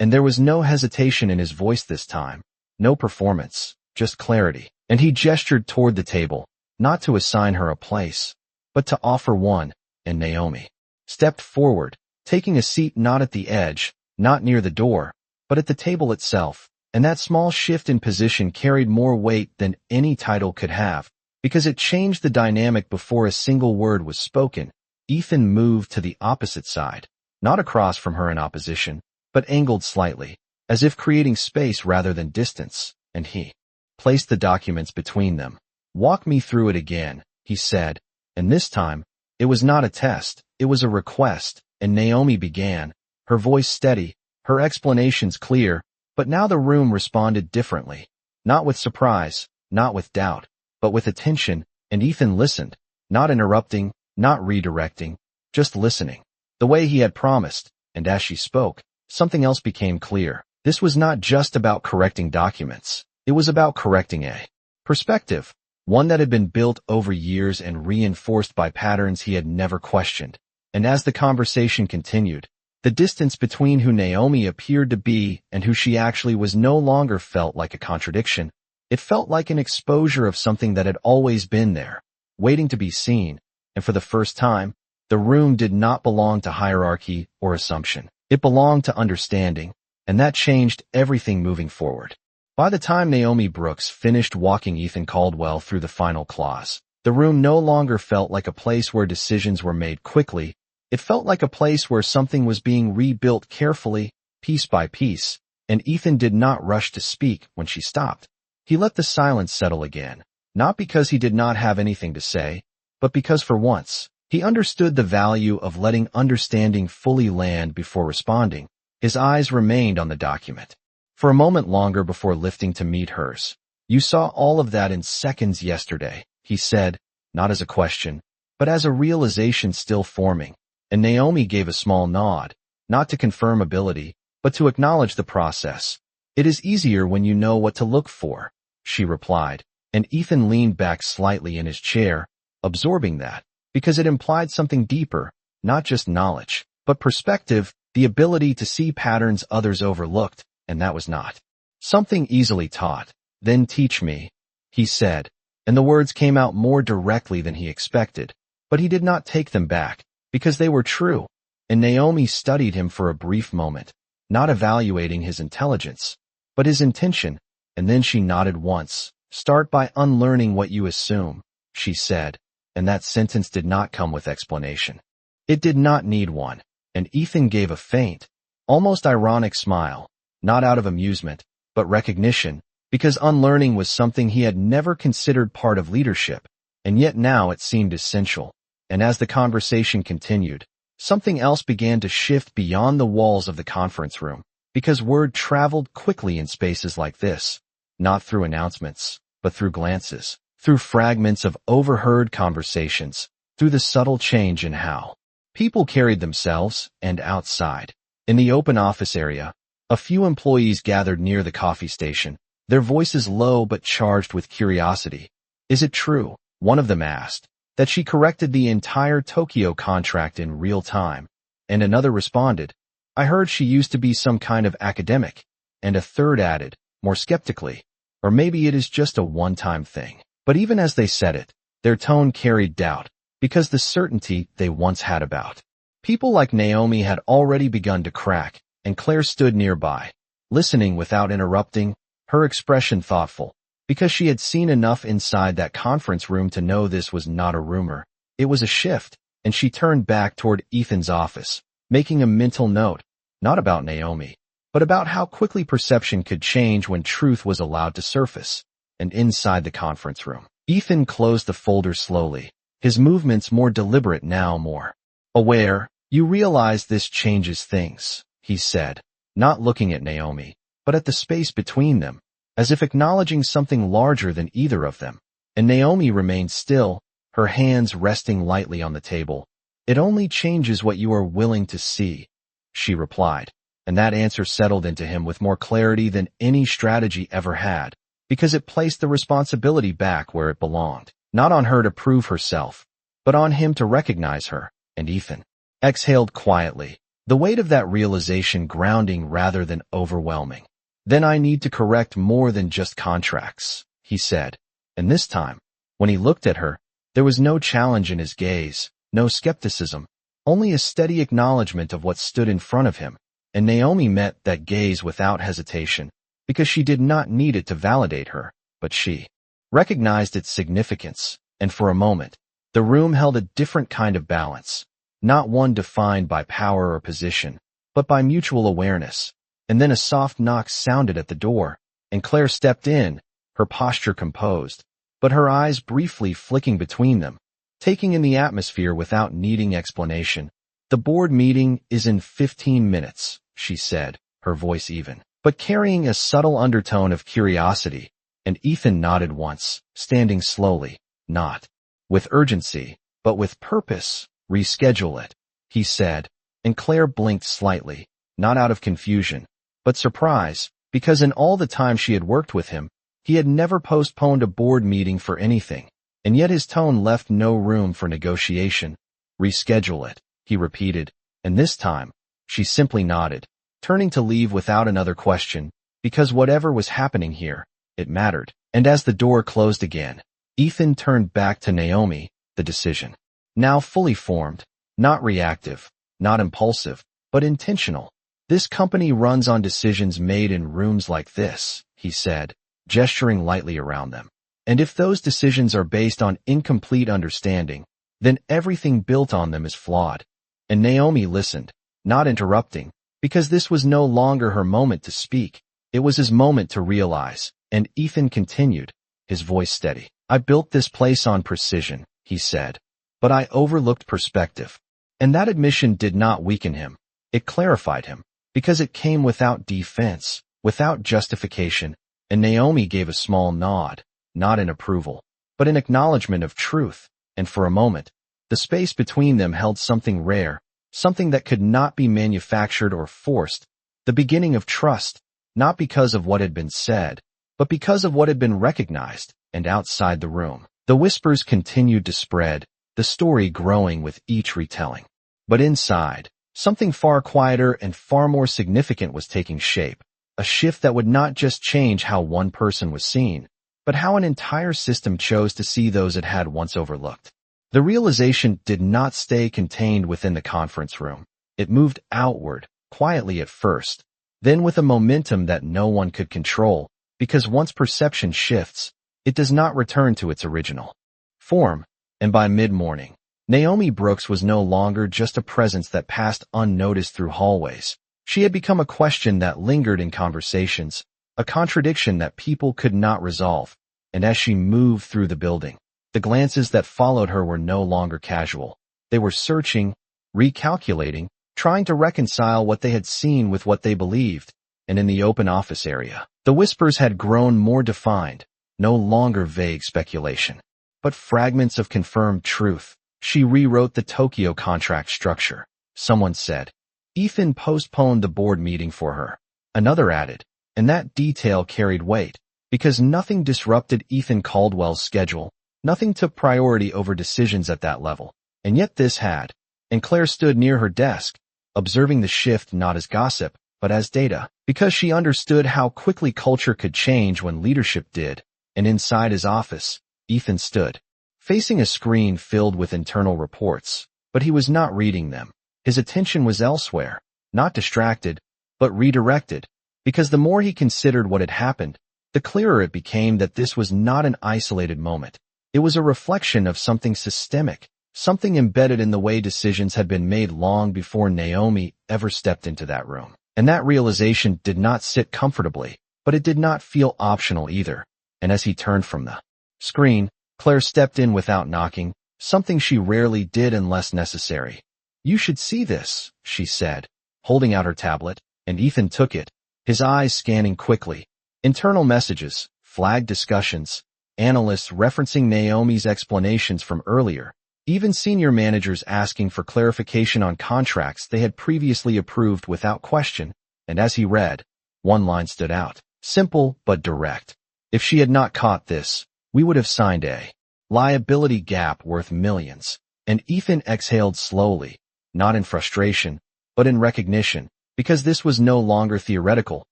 Speaker 1: And there was no hesitation in his voice this time, no performance, just clarity. And he gestured toward the table, not to assign her a place, but to offer one, and Naomi stepped forward, taking a seat not at the edge, not near the door, but at the table itself. And that small shift in position carried more weight than any title could have, because it changed the dynamic before a single word was spoken. Ethan moved to the opposite side, not across from her in opposition, but angled slightly, as if creating space rather than distance, and he placed the documents between them. Walk me through it again, he said, and this time, it was not a test, it was a request, and Naomi began, her voice steady, her explanations clear, but now the room responded differently, not with surprise, not with doubt, but with attention, and Ethan listened, not interrupting, not redirecting, just listening, the way he had promised, and as she spoke, something else became clear. This was not just about correcting documents, it was about correcting a perspective, one that had been built over years and reinforced by patterns he had never questioned. And as the conversation continued, the distance between who Naomi appeared to be and who she actually was no longer felt like a contradiction. It felt like an exposure of something that had always been there, waiting to be seen, and for the first time, the room did not belong to hierarchy or assumption. It belonged to understanding, and that changed everything moving forward. By the time Naomi Brooks finished walking Ethan Caldwell through the final clause, the room no longer felt like a place where decisions were made quickly. It felt like a place where something was being rebuilt carefully, piece by piece, and Ethan did not rush to speak when she stopped. He let the silence settle again, not because he did not have anything to say, but because for once, he understood the value of letting understanding fully land before responding. His eyes remained on the document for a moment longer before lifting to meet hers. You saw all of that in seconds yesterday, he said, not as a question, but as a realization still forming. And Naomi gave a small nod, not to confirm ability, but to acknowledge the process. It is easier when you know what to look for, she replied, and Ethan leaned back slightly in his chair, absorbing that, because it implied something deeper, not just knowledge, but perspective, the ability to see patterns others overlooked, and that was not something easily taught. Then teach me, he said, and the words came out more directly than he expected, but he did not take them back, because they were true, and Naomi studied him for a brief moment, not evaluating his intelligence, but his intention, and then she nodded once. Start by unlearning what you assume, she said, and that sentence did not come with explanation. It did not need one, and Ethan gave a faint, almost ironic smile, not out of amusement, but recognition, because unlearning was something he had never considered part of leadership, and yet now it seemed essential. And as the conversation continued, something else began to shift beyond the walls of the conference room, because word traveled quickly in spaces like this, not through announcements, but through glances, through fragments of overheard conversations, through the subtle change in how people carried themselves. And outside, in the open office area, a few employees gathered near the coffee station, their voices low but charged with curiosity. Is it true, one of them asked, that she corrected the entire Tokyo contract in real time? And another responded, I heard she used to be some kind of academic. And a third added, more skeptically, or maybe it is just a one-time thing. But even as they said it, their tone carried doubt, because the certainty they once had about people like Naomi had already begun to crack, and Claire stood nearby, listening without interrupting, her expression thoughtful, because she had seen enough inside that conference room to know this was not a rumor. It was a shift, and she turned back toward Ethan's office, making a mental note, not about Naomi, but about how quickly perception could change when truth was allowed to surface. And inside the conference room, Ethan closed the folder slowly, his movements more deliberate now, more aware. You realize this changes things, he said, not looking at Naomi, but at the space between them, as if acknowledging something larger than either of them. And Naomi remained still, her hands resting lightly on the table. It only changes what you are willing to see, she replied, and that answer settled into him with more clarity than any strategy ever had. because it placed the responsibility back where it belonged, not on her to prove herself, but on him to recognize her, and Ethan exhaled quietly, the weight of that realization grounding rather than overwhelming. Then I need to correct more than just contracts, he said, and this time, when he looked at her, there was no challenge in his gaze, no skepticism, only a steady acknowledgement of what stood in front of him, and Naomi met that gaze without hesitation, because she did not need it to validate her, but she recognized its significance, and for a moment, the room held a different kind of balance, not one defined by power or position, but by mutual awareness. And then a soft knock sounded at the door, and Claire stepped in, her posture composed, but her eyes briefly flicking between them, taking in the atmosphere without needing explanation. The board meeting is in 15 minutes, she said, her voice even, but carrying a subtle undertone of curiosity, and Ethan nodded once, standing slowly, not with urgency, but with purpose. Reschedule it, he said, and Claire blinked slightly, not out of confusion, but surprise, because in all the time she had worked with him, he had never postponed a board meeting for anything, and yet his tone left no room for negotiation. Reschedule it, he repeated, and this time, she simply nodded, turning to leave without another question, because whatever was happening here, it mattered. And as the door closed again, Ethan turned back to Naomi, the decision now fully formed, not reactive, not impulsive, but intentional. This company runs on decisions made in rooms like this, he said, gesturing lightly around them. And if those decisions are based on incomplete understanding, then everything built on them is flawed. And Naomi listened, not interrupting, because this was no longer her moment to speak. It was his moment to realize, and Ethan continued, his voice steady. I built this place on precision, he said, but I overlooked perspective. And that admission did not weaken him. It clarified him, because it came without defense, without justification, and Naomi gave a small nod, not in approval, but in acknowledgement of truth, and for a moment, the space between them held something rare, something that could not be manufactured or forced, the beginning of trust, not because of what had been said, but because of what had been recognized. And outside the room, the whispers continued to spread, the story growing with each retelling. But inside, something far quieter and far more significant was taking shape, a shift that would not just change how one person was seen, but how an entire system chose to see those it had once overlooked. The realization did not stay contained within the conference room. It moved outward, quietly at first, then with a momentum that no one could control, because once perception shifts, it does not return to its original form. And by mid-morning, Naomi Brooks was no longer just a presence that passed unnoticed through hallways. She had become a question that lingered in conversations, a contradiction that people could not resolve. And as she moved through the building, the glances that followed her were no longer casual. They were searching, recalculating, trying to reconcile what they had seen with what they believed. And in the open office area, the whispers had grown more defined, no longer vague speculation, but fragments of confirmed truth. She rewrote the Tokyo contract structure, someone said. Ethan postponed the board meeting for her. Another added, and that detail carried weight, because nothing disrupted Ethan Caldwell's schedule, nothing took priority over decisions at that level. And yet this had. And Claire stood near her desk, observing the shift not as gossip, but as data, because she understood how quickly culture could change when leadership did. And inside his office, Ethan stood, facing a screen filled with internal reports, but he was not reading them. His attention was elsewhere, not distracted, but redirected, because the more he considered what had happened, the clearer it became that this was not an isolated moment. It was a reflection of something systemic, something embedded in the way decisions had been made long before Naomi ever stepped into that room. And that realization did not sit comfortably, but it did not feel optional either. And as he turned from the screen, Claire stepped in without knocking, something she rarely did unless necessary. You should see this, she said, holding out her tablet, and Ethan took it, his eyes scanning quickly. Internal messages, flagged discussions, analysts referencing Naomi's explanations from earlier, even senior managers asking for clarification on contracts they had previously approved without question. And as he read, one line stood out, simple but direct. If she had not caught this, we would have signed a liability gap worth millions. And Ethan exhaled slowly, not in frustration, but in recognition, because this was no longer theoretical.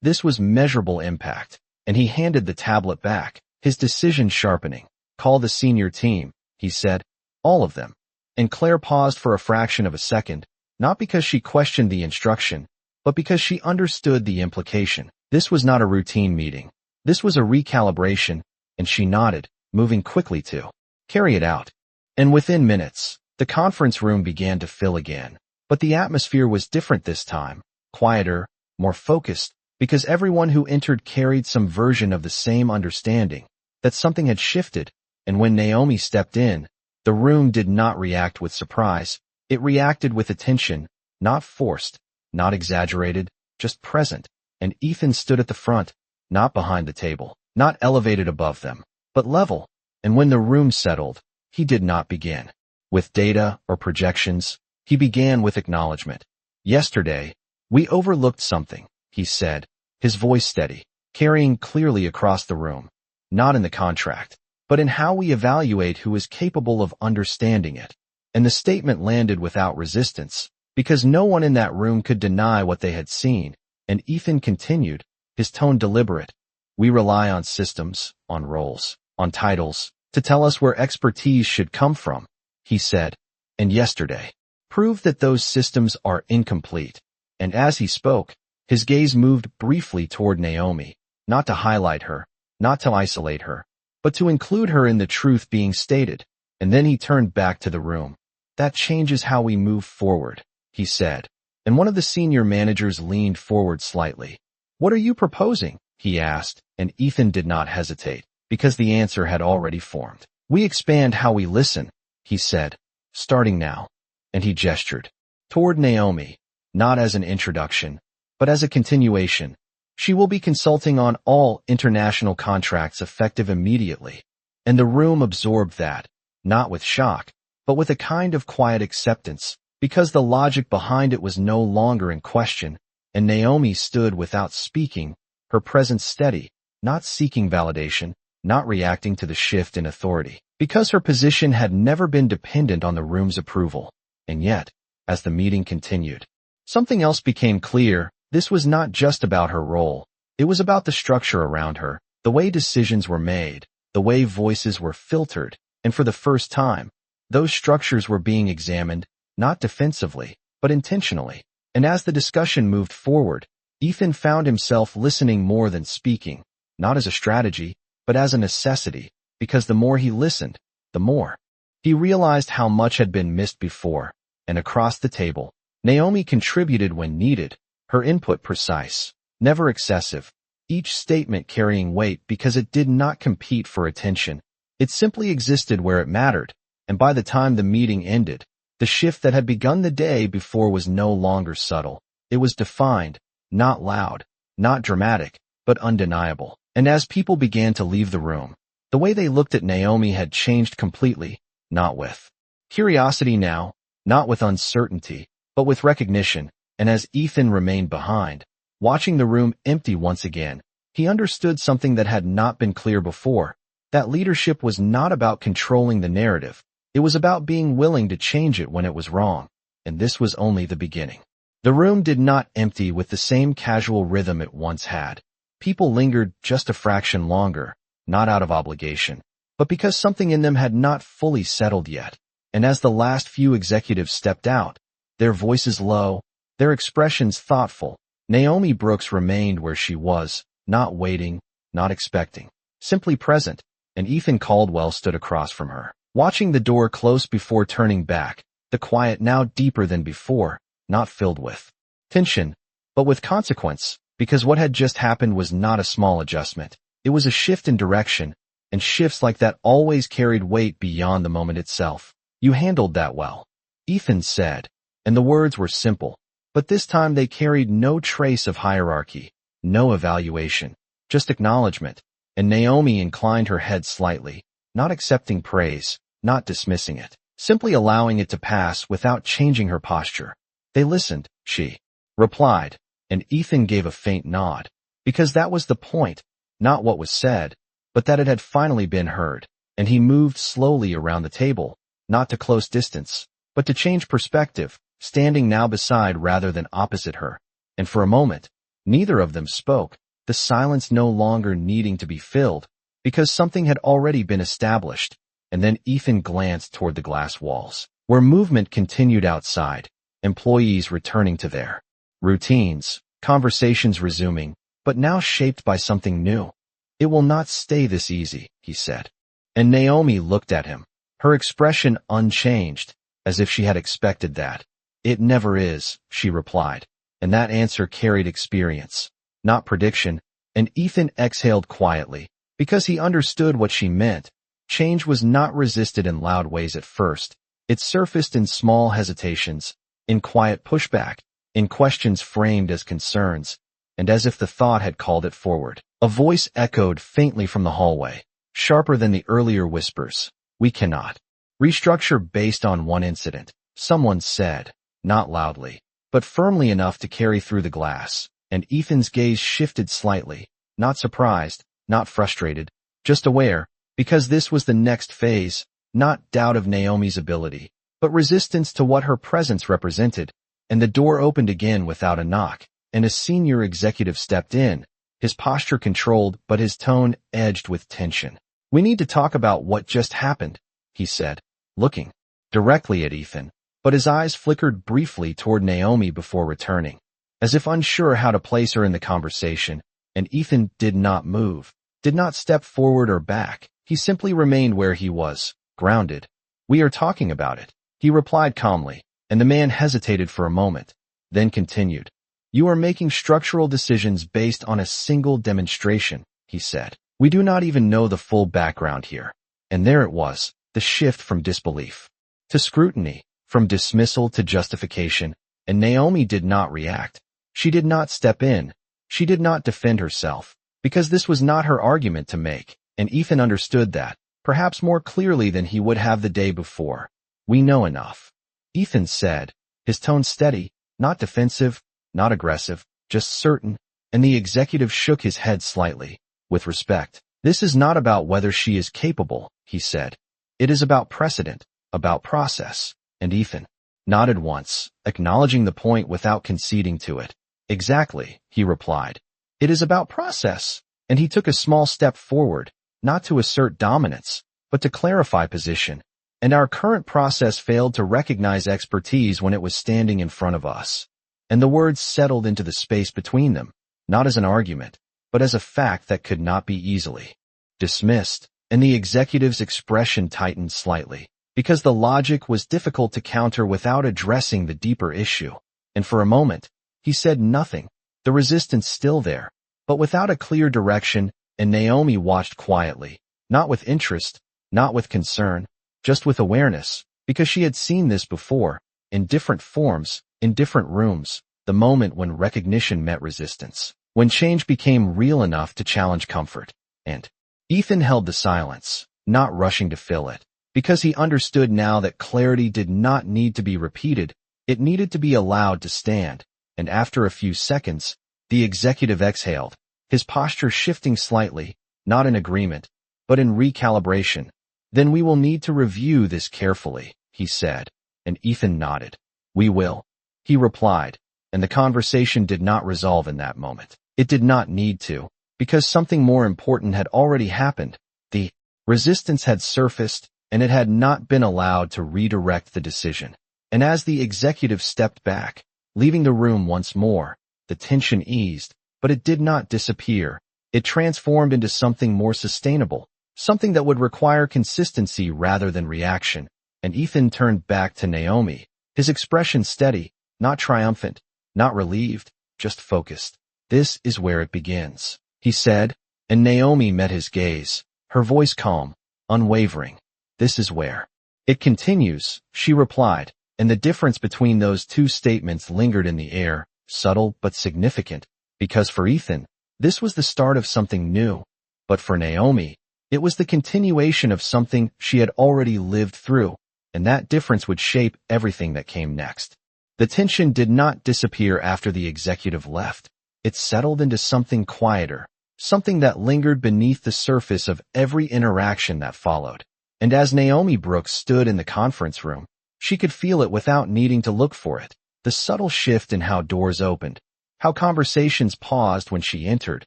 Speaker 1: This was measurable impact. And he handed the tablet back, his decision sharpening. Call the senior team, he said. All of them. And Claire paused for a fraction of a second, not because she questioned the instruction, but because she understood the implication. This was not a routine meeting. This was a recalibration, and she nodded, moving quickly to carry it out. And within minutes, the conference room began to fill again. But the atmosphere was different this time, quieter, more focused, because everyone who entered carried some version of the same understanding, that something had shifted, and when Naomi stepped in, the room did not react with surprise. It reacted with attention, not forced, not exaggerated, just present. And Ethan stood at the front, not behind the table, not elevated above them, but level. And when the room settled, he did not begin with data or projections. He began with acknowledgement. Yesterday, we overlooked something, he said, his voice steady, carrying clearly across the room, not in the contract, but in how we evaluate who is capable of understanding it. And the statement landed without resistance, because no one in that room could deny what they had seen. And Ethan continued, his tone deliberate. We rely on systems, on roles, on titles, to tell us where expertise should come from, he said. And yesterday proved that those systems are incomplete. And as he spoke, his gaze moved briefly toward Naomi, not to highlight her, not to isolate her, but to include her in the truth being stated. And then he turned back to the room. That changes how we move forward, he said. And one of the senior managers leaned forward slightly. What are you proposing? He asked, and Ethan did not hesitate, because the answer had already formed. We expand how we listen, he said, starting now. And he gestured toward Naomi, not as an introduction, but as a continuation. She will be consulting on all international contracts effective immediately. And the room absorbed that, not with shock, but with a kind of quiet acceptance, because the logic behind it was no longer in question. And Naomi stood without speaking, her presence steady, not seeking validation, not reacting to the shift in authority, because her position had never been dependent on the room's approval. And yet, as the meeting continued, something else became clear. This was not just about her role. It was about the structure around her, the way decisions were made, the way voices were filtered, and for the first time, those structures were being examined, not defensively, but intentionally. And as the discussion moved forward, Ethan found himself listening more than speaking, not as a strategy, but as a necessity, because the more he listened, the more he realized how much had been missed before. And across the table, Naomi contributed when needed, her input precise, never excessive, each statement carrying weight because it did not compete for attention. It simply existed where it mattered. And by the time the meeting ended, the shift that had begun the day before was no longer subtle. It was defined, not loud, not dramatic, but undeniable. And as people began to leave the room, the way they looked at Naomi had changed completely, not with curiosity now, not with uncertainty, but with recognition. And as Ethan remained behind, watching the room empty once again, he understood something that had not been clear before, that leadership was not about controlling the narrative. It was about being willing to change it when it was wrong. And this was only the beginning. The room did not empty with the same casual rhythm it once had. People lingered just a fraction longer, not out of obligation, but because something in them had not fully settled yet. And as the last few executives stepped out, their voices low, their expressions thoughtful, Naomi Brooks remained where she was, not waiting, not expecting, simply present. And Ethan Caldwell stood across from her, watching the door close before turning back, the quiet now deeper than before, not filled with tension, but with consequence, because what had just happened was not a small adjustment. It was a shift in direction, and shifts like that always carried weight beyond the moment itself. You handled that well, Ethan said, and the words were simple, but this time they carried no trace of hierarchy, no evaluation, just acknowledgement. And Naomi inclined her head slightly, not accepting praise, not dismissing it, simply allowing it to pass without changing her posture. They listened, she replied, and Ethan gave a faint nod, because that was the point, not what was said, but that it had finally been heard, and he moved slowly around the table, not to close distance, but to change perspective, standing now beside rather than opposite her. And for a moment, neither of them spoke, the silence no longer needing to be filled, because something had already been established. And then Ethan glanced toward the glass walls, where movement continued outside, employees returning to their routines, conversations resuming, but now shaped by something new. "It will not stay this easy," he said. And Naomi looked at him, her expression unchanged, as if she had expected that. "It never is," she replied, and that answer carried experience, not prediction, and Ethan exhaled quietly, because he understood what she meant. Change was not resisted in loud ways at first. It surfaced in small hesitations, in quiet pushback, in questions framed as concerns, and as if the thought had called it forward. A voice echoed faintly from the hallway, sharper than the earlier whispers. "We cannot restructure based on one incident," someone said, not loudly, but firmly enough to carry through the glass, and Ethan's gaze shifted slightly, not surprised, not frustrated, just aware, because this was the next phase, not doubt of Naomi's ability, but resistance to what her presence represented. And the door opened again without a knock, and a senior executive stepped in, his posture controlled but his tone edged with tension. "We need to talk about what just happened," he said, looking directly at Ethan, but his eyes flickered briefly toward Naomi before returning, as if unsure how to place her in the conversation, and Ethan did not move, did not step forward or back. He simply remained where he was, grounded. "We are talking about it," he replied calmly, and the man hesitated for a moment, then continued. "You are making structural decisions based on a single demonstration," he said. "We do not even know the full background here." And there it was, the shift from disbelief to scrutiny, from dismissal to justification, and Naomi did not react. She did not step in. She did not defend herself, because this was not her argument to make, and Ethan understood that, perhaps more clearly than he would have the day before. "We know enough," Ethan said, his tone steady, not defensive, not aggressive, just certain, and the executive shook his head slightly, with respect. "This is not about whether she is capable," he said. "It is about precedent, about process," and Ethan nodded once, acknowledging the point without conceding to it. "Exactly," he replied. "It is about process," and he took a small step forward, not to assert dominance, but to clarify position. "And our current process failed to recognize expertise when it was standing in front of us." And the words settled into the space between them, not as an argument, but as a fact that could not be easily dismissed, and the executive's expression tightened slightly, because the logic was difficult to counter without addressing the deeper issue. And for a moment, he said nothing, the resistance still there, but without a clear direction, and Naomi watched quietly, not with interest, not with concern, just with awareness, because she had seen this before, in different forms, in different rooms, the moment when recognition met resistance, when change became real enough to challenge comfort. And Ethan held the silence, not rushing to fill it, because he understood now that clarity did not need to be repeated, it needed to be allowed to stand. And after a few seconds, the executive exhaled, his posture shifting slightly, not in agreement, but in recalibration. "Then we will need to review this carefully," he said, and Ethan nodded. "We will," he replied, and the conversation did not resolve in that moment. It did not need to, because something more important had already happened. The resistance had surfaced, and it had not been allowed to redirect the decision. And as the executive stepped back, leaving the room once more, the tension eased, but it did not disappear. It transformed into something more sustainable, something that would require consistency rather than reaction. And Ethan turned back to Naomi, his expression steady, not triumphant, not relieved, just focused. "This is where it begins," he said, and Naomi met his gaze, her voice calm, unwavering. "This is where it continues," she replied, and the difference between those two statements lingered in the air, subtle but significant, because for Ethan, this was the start of something new, but for Naomi, it was the continuation of something she had already lived through, and that difference would shape everything that came next. The tension did not disappear after the executive left. It settled into something quieter, something that lingered beneath the surface of every interaction that followed. And as Naomi Brooks stood in the conference room, she could feel it without needing to look for it. The subtle shift in how doors opened, how conversations paused when she entered,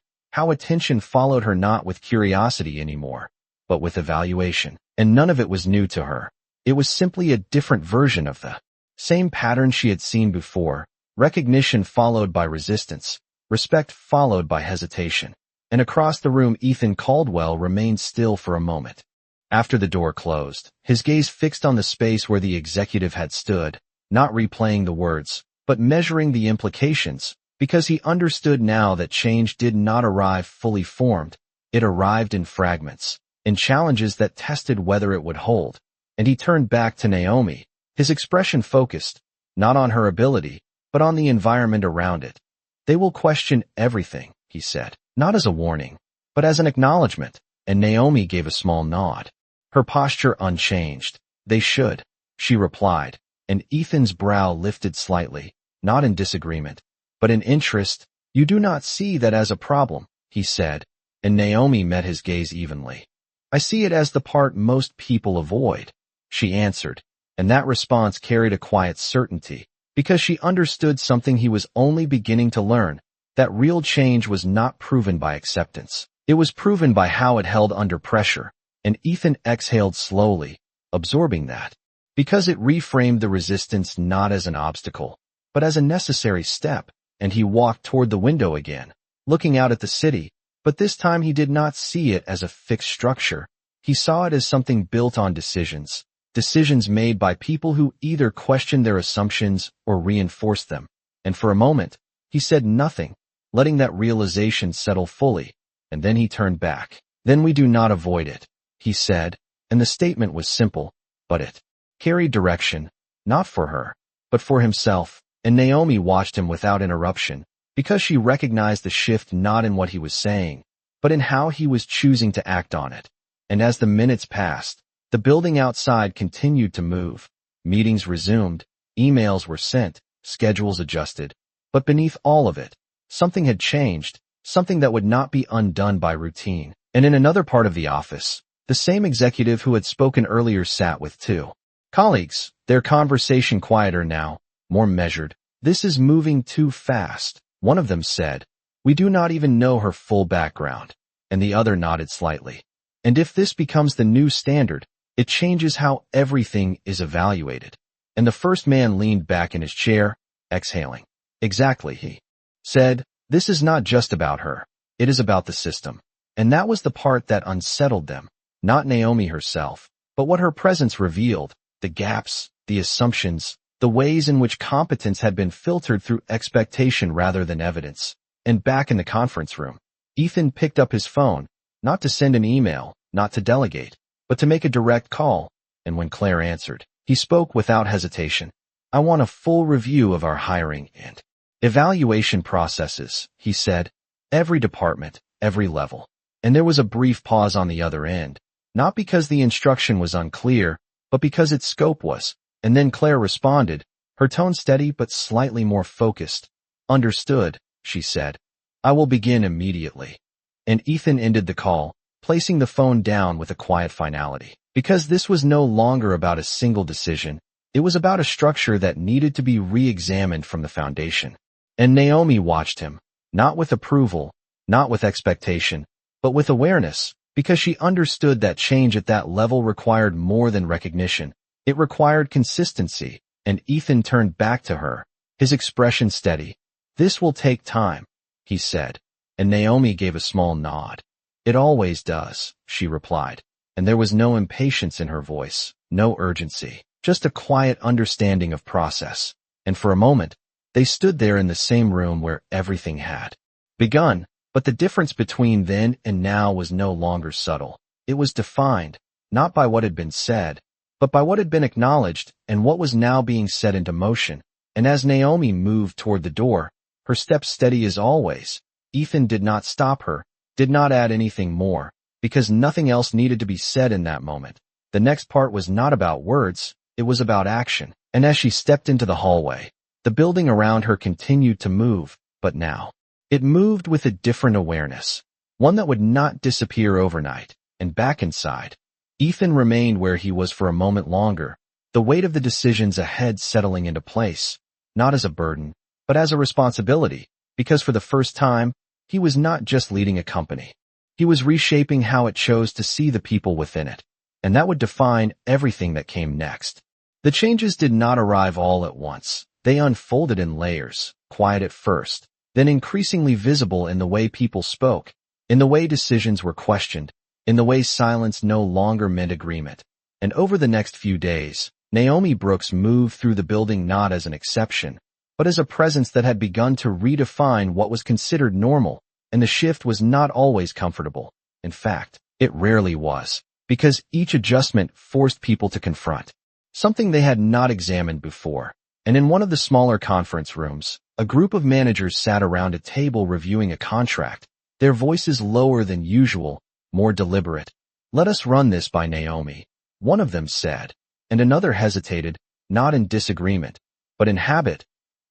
Speaker 1: how attention followed her not with curiosity anymore, but with evaluation. And none of it was new to her. It was simply a different version of the same pattern she had seen before: recognition followed by resistance, respect followed by hesitation. And across the room, Ethan Caldwell remained still for a moment. After the door closed, his gaze fixed on the space where the executive had stood, not replaying the words, but measuring the implications, because he understood now that change did not arrive fully formed. It arrived in fragments, in challenges that tested whether it would hold. And he turned back to Naomi, his expression focused, not on her ability, but on the environment around it. "They will question everything," he said, not as a warning, but as an acknowledgement, and Naomi gave a small nod, her posture unchanged. "They should," she replied, and Ethan's brow lifted slightly, not in disagreement, but in interest. "You do not see that as a problem," he said, and Naomi met his gaze evenly. "I see it as the part most people avoid," she answered, and that response carried a quiet certainty, because she understood something he was only beginning to learn, that real change was not proven by acceptance. It was proven by how it held under pressure, and Ethan exhaled slowly, absorbing that, because it reframed the resistance not as an obstacle, but as a necessary step, and he walked toward the window again, looking out at the city, but this time he did not see it as a fixed structure. He saw it as something built on decisions made by people who either questioned their assumptions or reinforced them. And for a moment, he said nothing, letting that realization settle fully, and then he turned back. "Then we do not avoid it," he said, and the statement was simple, but it carried direction, not for her, but for himself. And Naomi watched him without interruption, because she recognized the shift not in what he was saying, but in how he was choosing to act on it. And as the minutes passed, the building outside continued to move. Meetings resumed, emails were sent, schedules adjusted. But beneath all of it, something had changed, something that would not be undone by routine. And in another part of the office, the same executive who had spoken earlier sat with two colleagues, their conversation quieter now, more measured. "This is moving too fast," one of them said. "We do not even know her full background." And the other nodded slightly. "And if this becomes the new standard, it changes how everything is evaluated." And the first man leaned back in his chair, exhaling. "Exactly," he said. "This is not just about her. It is about the system." And that was the part that unsettled them, not Naomi herself, but what her presence revealed, the gaps, the assumptions, the ways in which competence had been filtered through expectation rather than evidence. And back in the conference room, Ethan picked up his phone, not to send an email, not to delegate, but to make a direct call. And when Claire answered, he spoke without hesitation. "I want a full review of our hiring and evaluation processes," he said. "Every department, every level." And there was a brief pause on the other end, not because the instruction was unclear, but because its scope was. And then Claire responded, her tone steady but slightly more focused. "Understood," she said. "I will begin immediately." And Ethan ended the call, placing the phone down with a quiet finality. Because this was no longer about a single decision, it was about a structure that needed to be re-examined from the foundation. And Naomi watched him, not with approval, not with expectation, but with awareness, because she understood that change at that level required more than recognition. It required consistency, and Ethan turned back to her, his expression steady. "This will take time," he said, and Naomi gave a small nod. "It always does," she replied, and there was no impatience in her voice, no urgency, just a quiet understanding of process. And for a moment, they stood there in the same room where everything had begun, but the difference between then and now was no longer subtle. It was defined, not by what had been said, but by what had been acknowledged and what was now being set into motion. And as Naomi moved toward the door, her steps steady as always, Ethan did not stop her, did not add anything more, because nothing else needed to be said in that moment. The next part was not about words, it was about action. And as she stepped into the hallway, the building around her continued to move, but now it moved with a different awareness, one that would not disappear overnight. And back inside, Ethan remained where he was for a moment longer, the weight of the decisions ahead settling into place, not as a burden, but as a responsibility, because for the first time, he was not just leading a company. He was reshaping how it chose to see the people within it, and that would define everything that came next. The changes did not arrive all at once. They unfolded in layers, quiet at first, then increasingly visible in the way people spoke, in the way decisions were questioned, in the way silence no longer meant agreement. And over the next few days, Naomi Brooks moved through the building not as an exception, but as a presence that had begun to redefine what was considered normal, and the shift was not always comfortable. In fact, it rarely was, because each adjustment forced people to confront something they had not examined before. And in one of the smaller conference rooms, a group of managers sat around a table reviewing a contract, their voices lower than usual, more deliberate. "Let us run this by Naomi," one of them said, and another hesitated, not in disagreement, but in habit.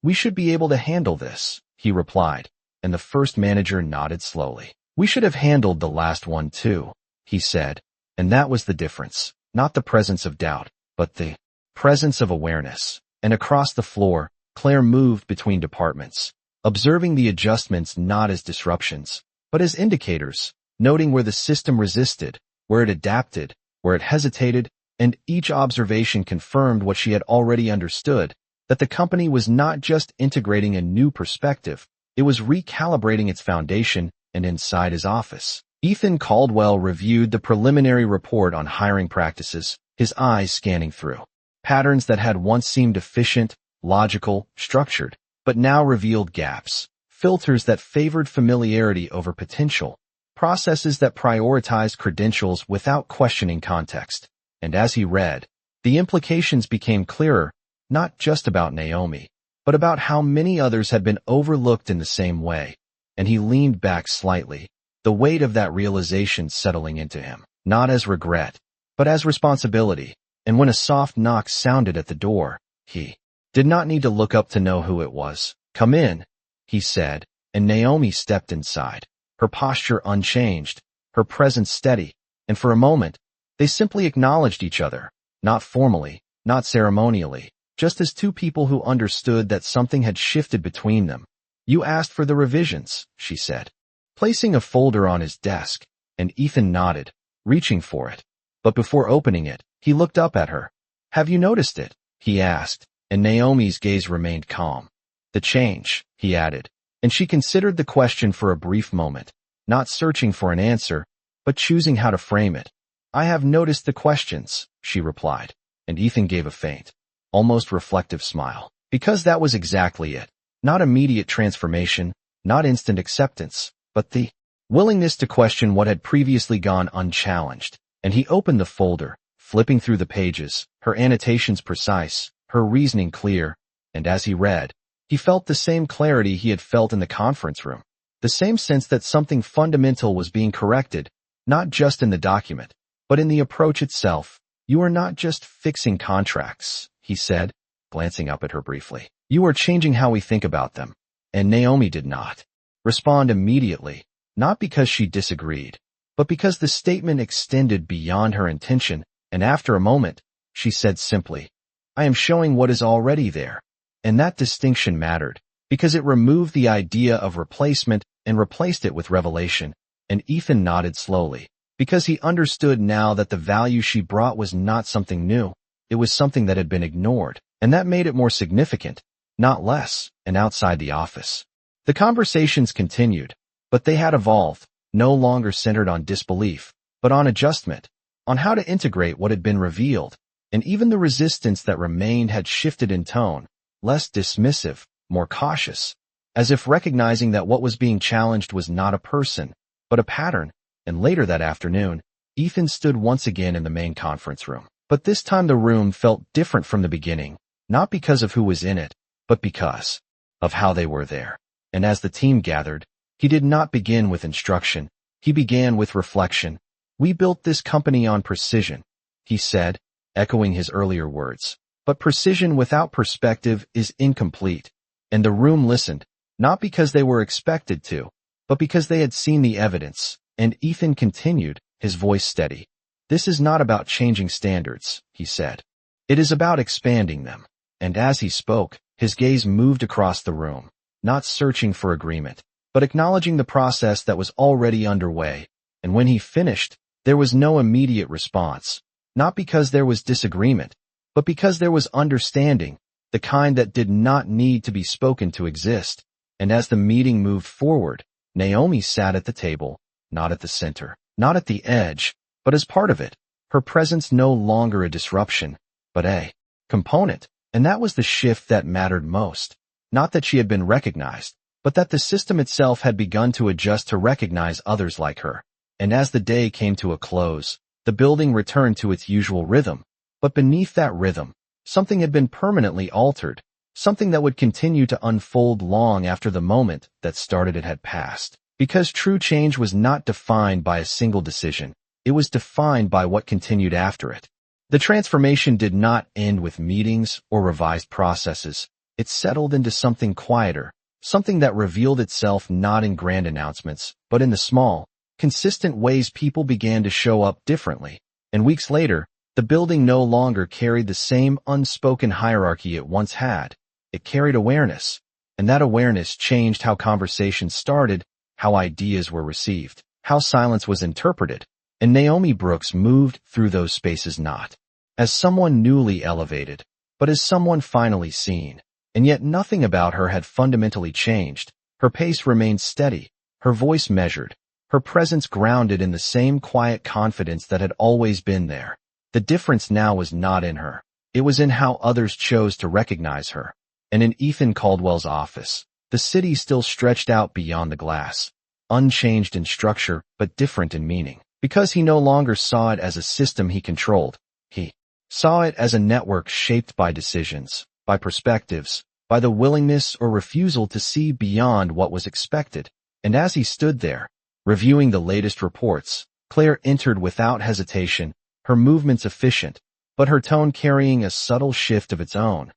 Speaker 1: "We should be able to handle this," he replied, and the first manager nodded slowly. "We should have handled the last one too," he said, and that was the difference, not the presence of doubt, but the presence of awareness. And across the floor, Claire moved between departments, observing the adjustments not as disruptions, but as indicators, noting where the system resisted, where it adapted, where it hesitated, and each observation confirmed what she had already understood, that the company was not just integrating a new perspective, it was recalibrating its foundation. And inside his office, Ethan Caldwell reviewed the preliminary report on hiring practices, his eyes scanning through patterns that had once seemed efficient, logical, structured, but now revealed gaps, filters that favored familiarity over potential, processes that prioritized credentials without questioning context. And as he read, the implications became clearer, not just about Naomi, but about how many others had been overlooked in the same way. And he leaned back slightly, the weight of that realization settling into him, not as regret, but as responsibility. And when a soft knock sounded at the door, he did not need to look up to know who it was. "Come in," he said, and Naomi stepped inside, her posture unchanged, her presence steady, and for a moment, they simply acknowledged each other, not formally, not ceremonially, just as two people who understood that something had shifted between them. "You asked for the revisions," she said, placing a folder on his desk, and Ethan nodded, reaching for it. But before opening it, he looked up at her. "Have you noticed it?" he asked, and Naomi's gaze remained calm. "The change," he added, and she considered the question for a brief moment, not searching for an answer, but choosing how to frame it. "I have noticed the questions," she replied, and Ethan gave a faint, almost reflective smile, because that was exactly it. Not immediate transformation, not instant acceptance, but the willingness to question what had previously gone unchallenged. And he opened the folder, flipping through the pages, her annotations precise, her reasoning clear, and as he read, he felt the same clarity he had felt in the conference room, the same sense that something fundamental was being corrected, not just in the document, but in the approach itself. "You are not just fixing contracts," he said, glancing up at her briefly. "You are changing how we think about them." And Naomi did not respond immediately, not because she disagreed, but because the statement extended beyond her intention, and after a moment, she said simply, "I am showing what is already there." And that distinction mattered, because it removed the idea of replacement and replaced it with revelation. And Ethan nodded slowly, because he understood now that the value she brought was not something new, it was something that had been ignored, and that made it more significant, not less. And outside the office, the conversations continued, but they had evolved, no longer centered on disbelief, but on adjustment, on how to integrate what had been revealed, and even the resistance that remained had shifted in tone, less dismissive, more cautious, as if recognizing that what was being challenged was not a person, but a pattern. And later that afternoon, Ethan stood once again in the main conference room. But this time the room felt different from the beginning, not because of who was in it, but because of how they were there. And as the team gathered, he did not begin with instruction, he began with reflection. "We built this company on precision," he said, echoing his earlier words. "But precision without perspective is incomplete." And the room listened, not because they were expected to, but because they had seen the evidence, And Ethan continued, his voice steady. This is not about changing standards, he said. It is about expanding them. And as he spoke, his gaze moved across the room, not searching for agreement, but acknowledging the process that was already underway. And when he finished, there was no immediate response, not because there was disagreement, but because there was understanding, the kind that did not need to be spoken to exist. And as the meeting moved forward, Naomi sat at the table, not at the center, not at the edge, but as part of it, her presence no longer a disruption, but a component. And that was the shift that mattered most. Not that she had been recognized, but that the system itself had begun to adjust to recognize others like her. And as the day came to a close, the building returned to its usual rhythm. But beneath that rhythm, something had been permanently altered, something that would continue to unfold long after the moment that started it had passed. Because true change was not defined by a single decision, it was defined by what continued after it. The transformation did not end with meetings or revised processes. It settled into something quieter, something that revealed itself not in grand announcements, but in the small, consistent ways people began to show up differently. And weeks later, the building no longer carried the same unspoken hierarchy it once had. It carried awareness, and that awareness changed how conversations started, how ideas were received, how silence was interpreted. And Naomi Brooks moved through those spaces not as someone newly elevated, but as someone finally seen. And yet nothing about her had fundamentally changed. Her pace remained steady, her voice measured, her presence grounded in the same quiet confidence that had always been there. The difference now was not in her. It was in how others chose to recognize her. And in Ethan Caldwell's office, the city still stretched out beyond the glass, unchanged in structure but different in meaning. Because he no longer saw it as a system he controlled, he saw it as a network shaped by decisions, by perspectives, by the willingness or refusal to see beyond what was expected. And as he stood there, reviewing the latest reports, Claire entered without hesitation, her movements efficient, but her tone carrying a subtle shift of its own.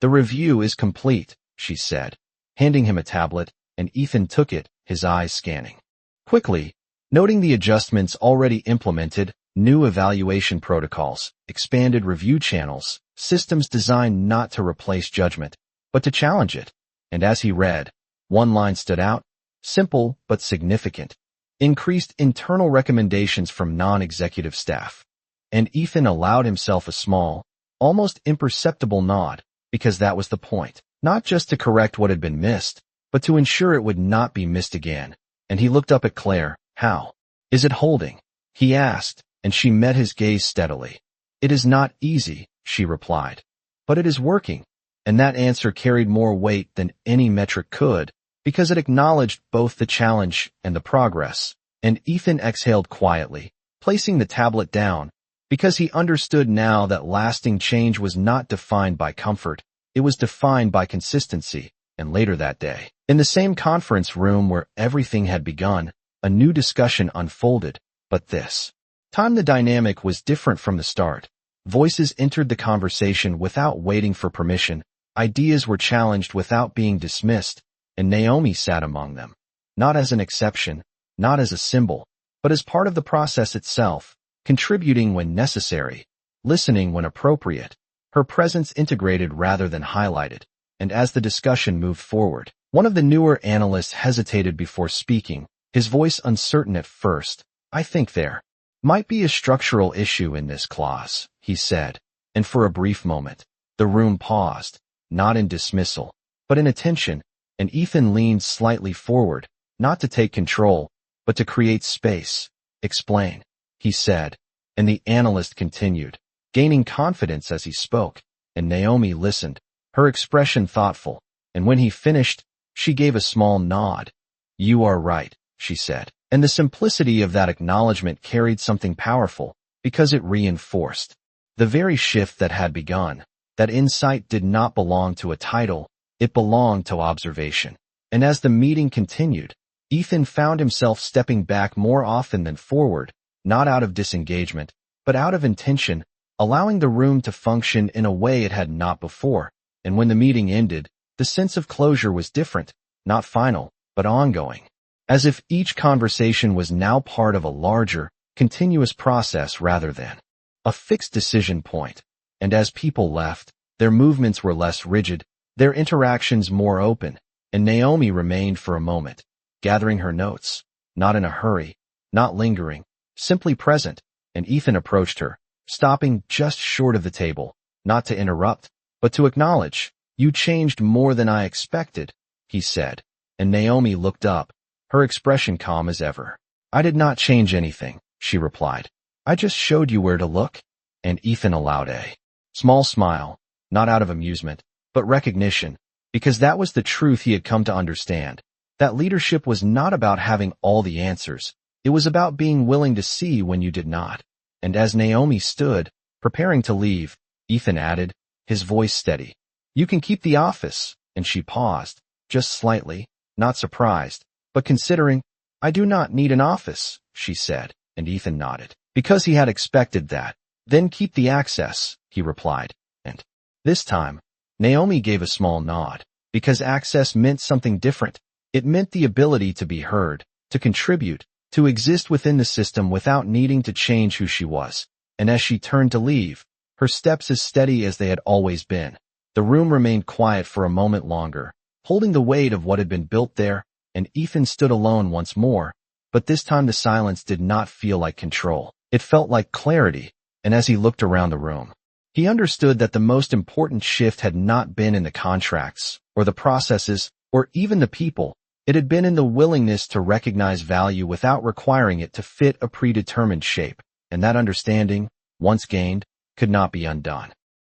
Speaker 1: The review is complete, she said, handing him a tablet, and Ethan took it, his eyes scanning quickly, noting the adjustments already implemented, new evaluation protocols, expanded review channels, systems designed not to replace judgment, but to challenge it. And as he read, one line stood out, simple but significant. Increased internal recommendations from non-executive staff. And Ethan allowed himself a small, almost imperceptible nod, because that was the point. Not just to correct what had been missed, but to ensure it would not be missed again. And he looked up at Claire. How is it holding? He asked, and she met his gaze steadily. It is not easy, she replied. But it is working. And that answer carried more weight than any metric could, because it acknowledged both the challenge and the progress. And Ethan exhaled quietly, placing the tablet down, because he understood now that lasting change was not defined by comfort, it was defined by consistency. And later that day, in the same conference room where everything had begun, a new discussion unfolded. But this time the dynamic was different from the start. Voices entered the conversation without waiting for permission, ideas were challenged without being dismissed, and Naomi sat among them. Not as an exception, not as a symbol, but as part of the process itself, contributing when necessary, listening when appropriate. Her presence integrated rather than highlighted. And as the discussion moved forward, one of the newer analysts hesitated before speaking, his voice uncertain at first. I think there might be a structural issue in this clause, he said, and for a brief moment, the room paused, not in dismissal, but in attention, and Ethan leaned slightly forward, not to take control, but to create space. Explain, he said, and the analyst continued, gaining confidence as he spoke, and Naomi listened, her expression thoughtful, and when he finished, she gave a small nod. You are right, she said, and the simplicity of that acknowledgement carried something powerful, because it reinforced the very shift that had begun. That insight did not belong to a title, it belonged to observation. And as the meeting continued, Ethan found himself stepping back more often than forward, not out of disengagement, but out of intention, allowing the room to function in a way it had not before. And when the meeting ended, the sense of closure was different, not final, but ongoing. as if each conversation was now part of a larger, continuous process rather than a fixed decision point. And as people left, their movements were less rigid, their interactions more open, and Naomi remained for a moment, gathering her notes, not in a hurry, not lingering, simply present, and Ethan approached her, stopping just short of the table, not to interrupt, but to acknowledge. "You changed more than I expected," he said, and Naomi looked up, her expression calm as ever. "I did not change anything," she replied. "I just showed you where to look." And Ethan allowed a small smile, not out of amusement, but recognition, because that was the truth he had come to understand. That leadership was not about having all the answers. It was about being willing to see when you did not. And as Naomi stood, preparing to leave, Ethan added, his voice steady, "You can keep the office." And she paused, just slightly, not surprised, but considering. "I do not need an office," she said, and Ethan nodded, because he had expected that. "Then keep the access," he replied. And this time, Naomi gave a small nod, because access meant something different. It meant the ability to be heard, to contribute, to exist within the system without needing to change who she was. And as she turned to leave, her steps as steady as they had always been, the room remained quiet for a moment longer, holding the weight of what had been built there, and Ethan stood alone once more, but this time the silence did not feel like control. It felt like clarity, and as he looked around the room, he understood that the most important shift had not been in the contracts, or the processes, or even the people. It had been in the willingness to recognize value without requiring it to fit a predetermined shape, and that understanding, once gained, could not be undone.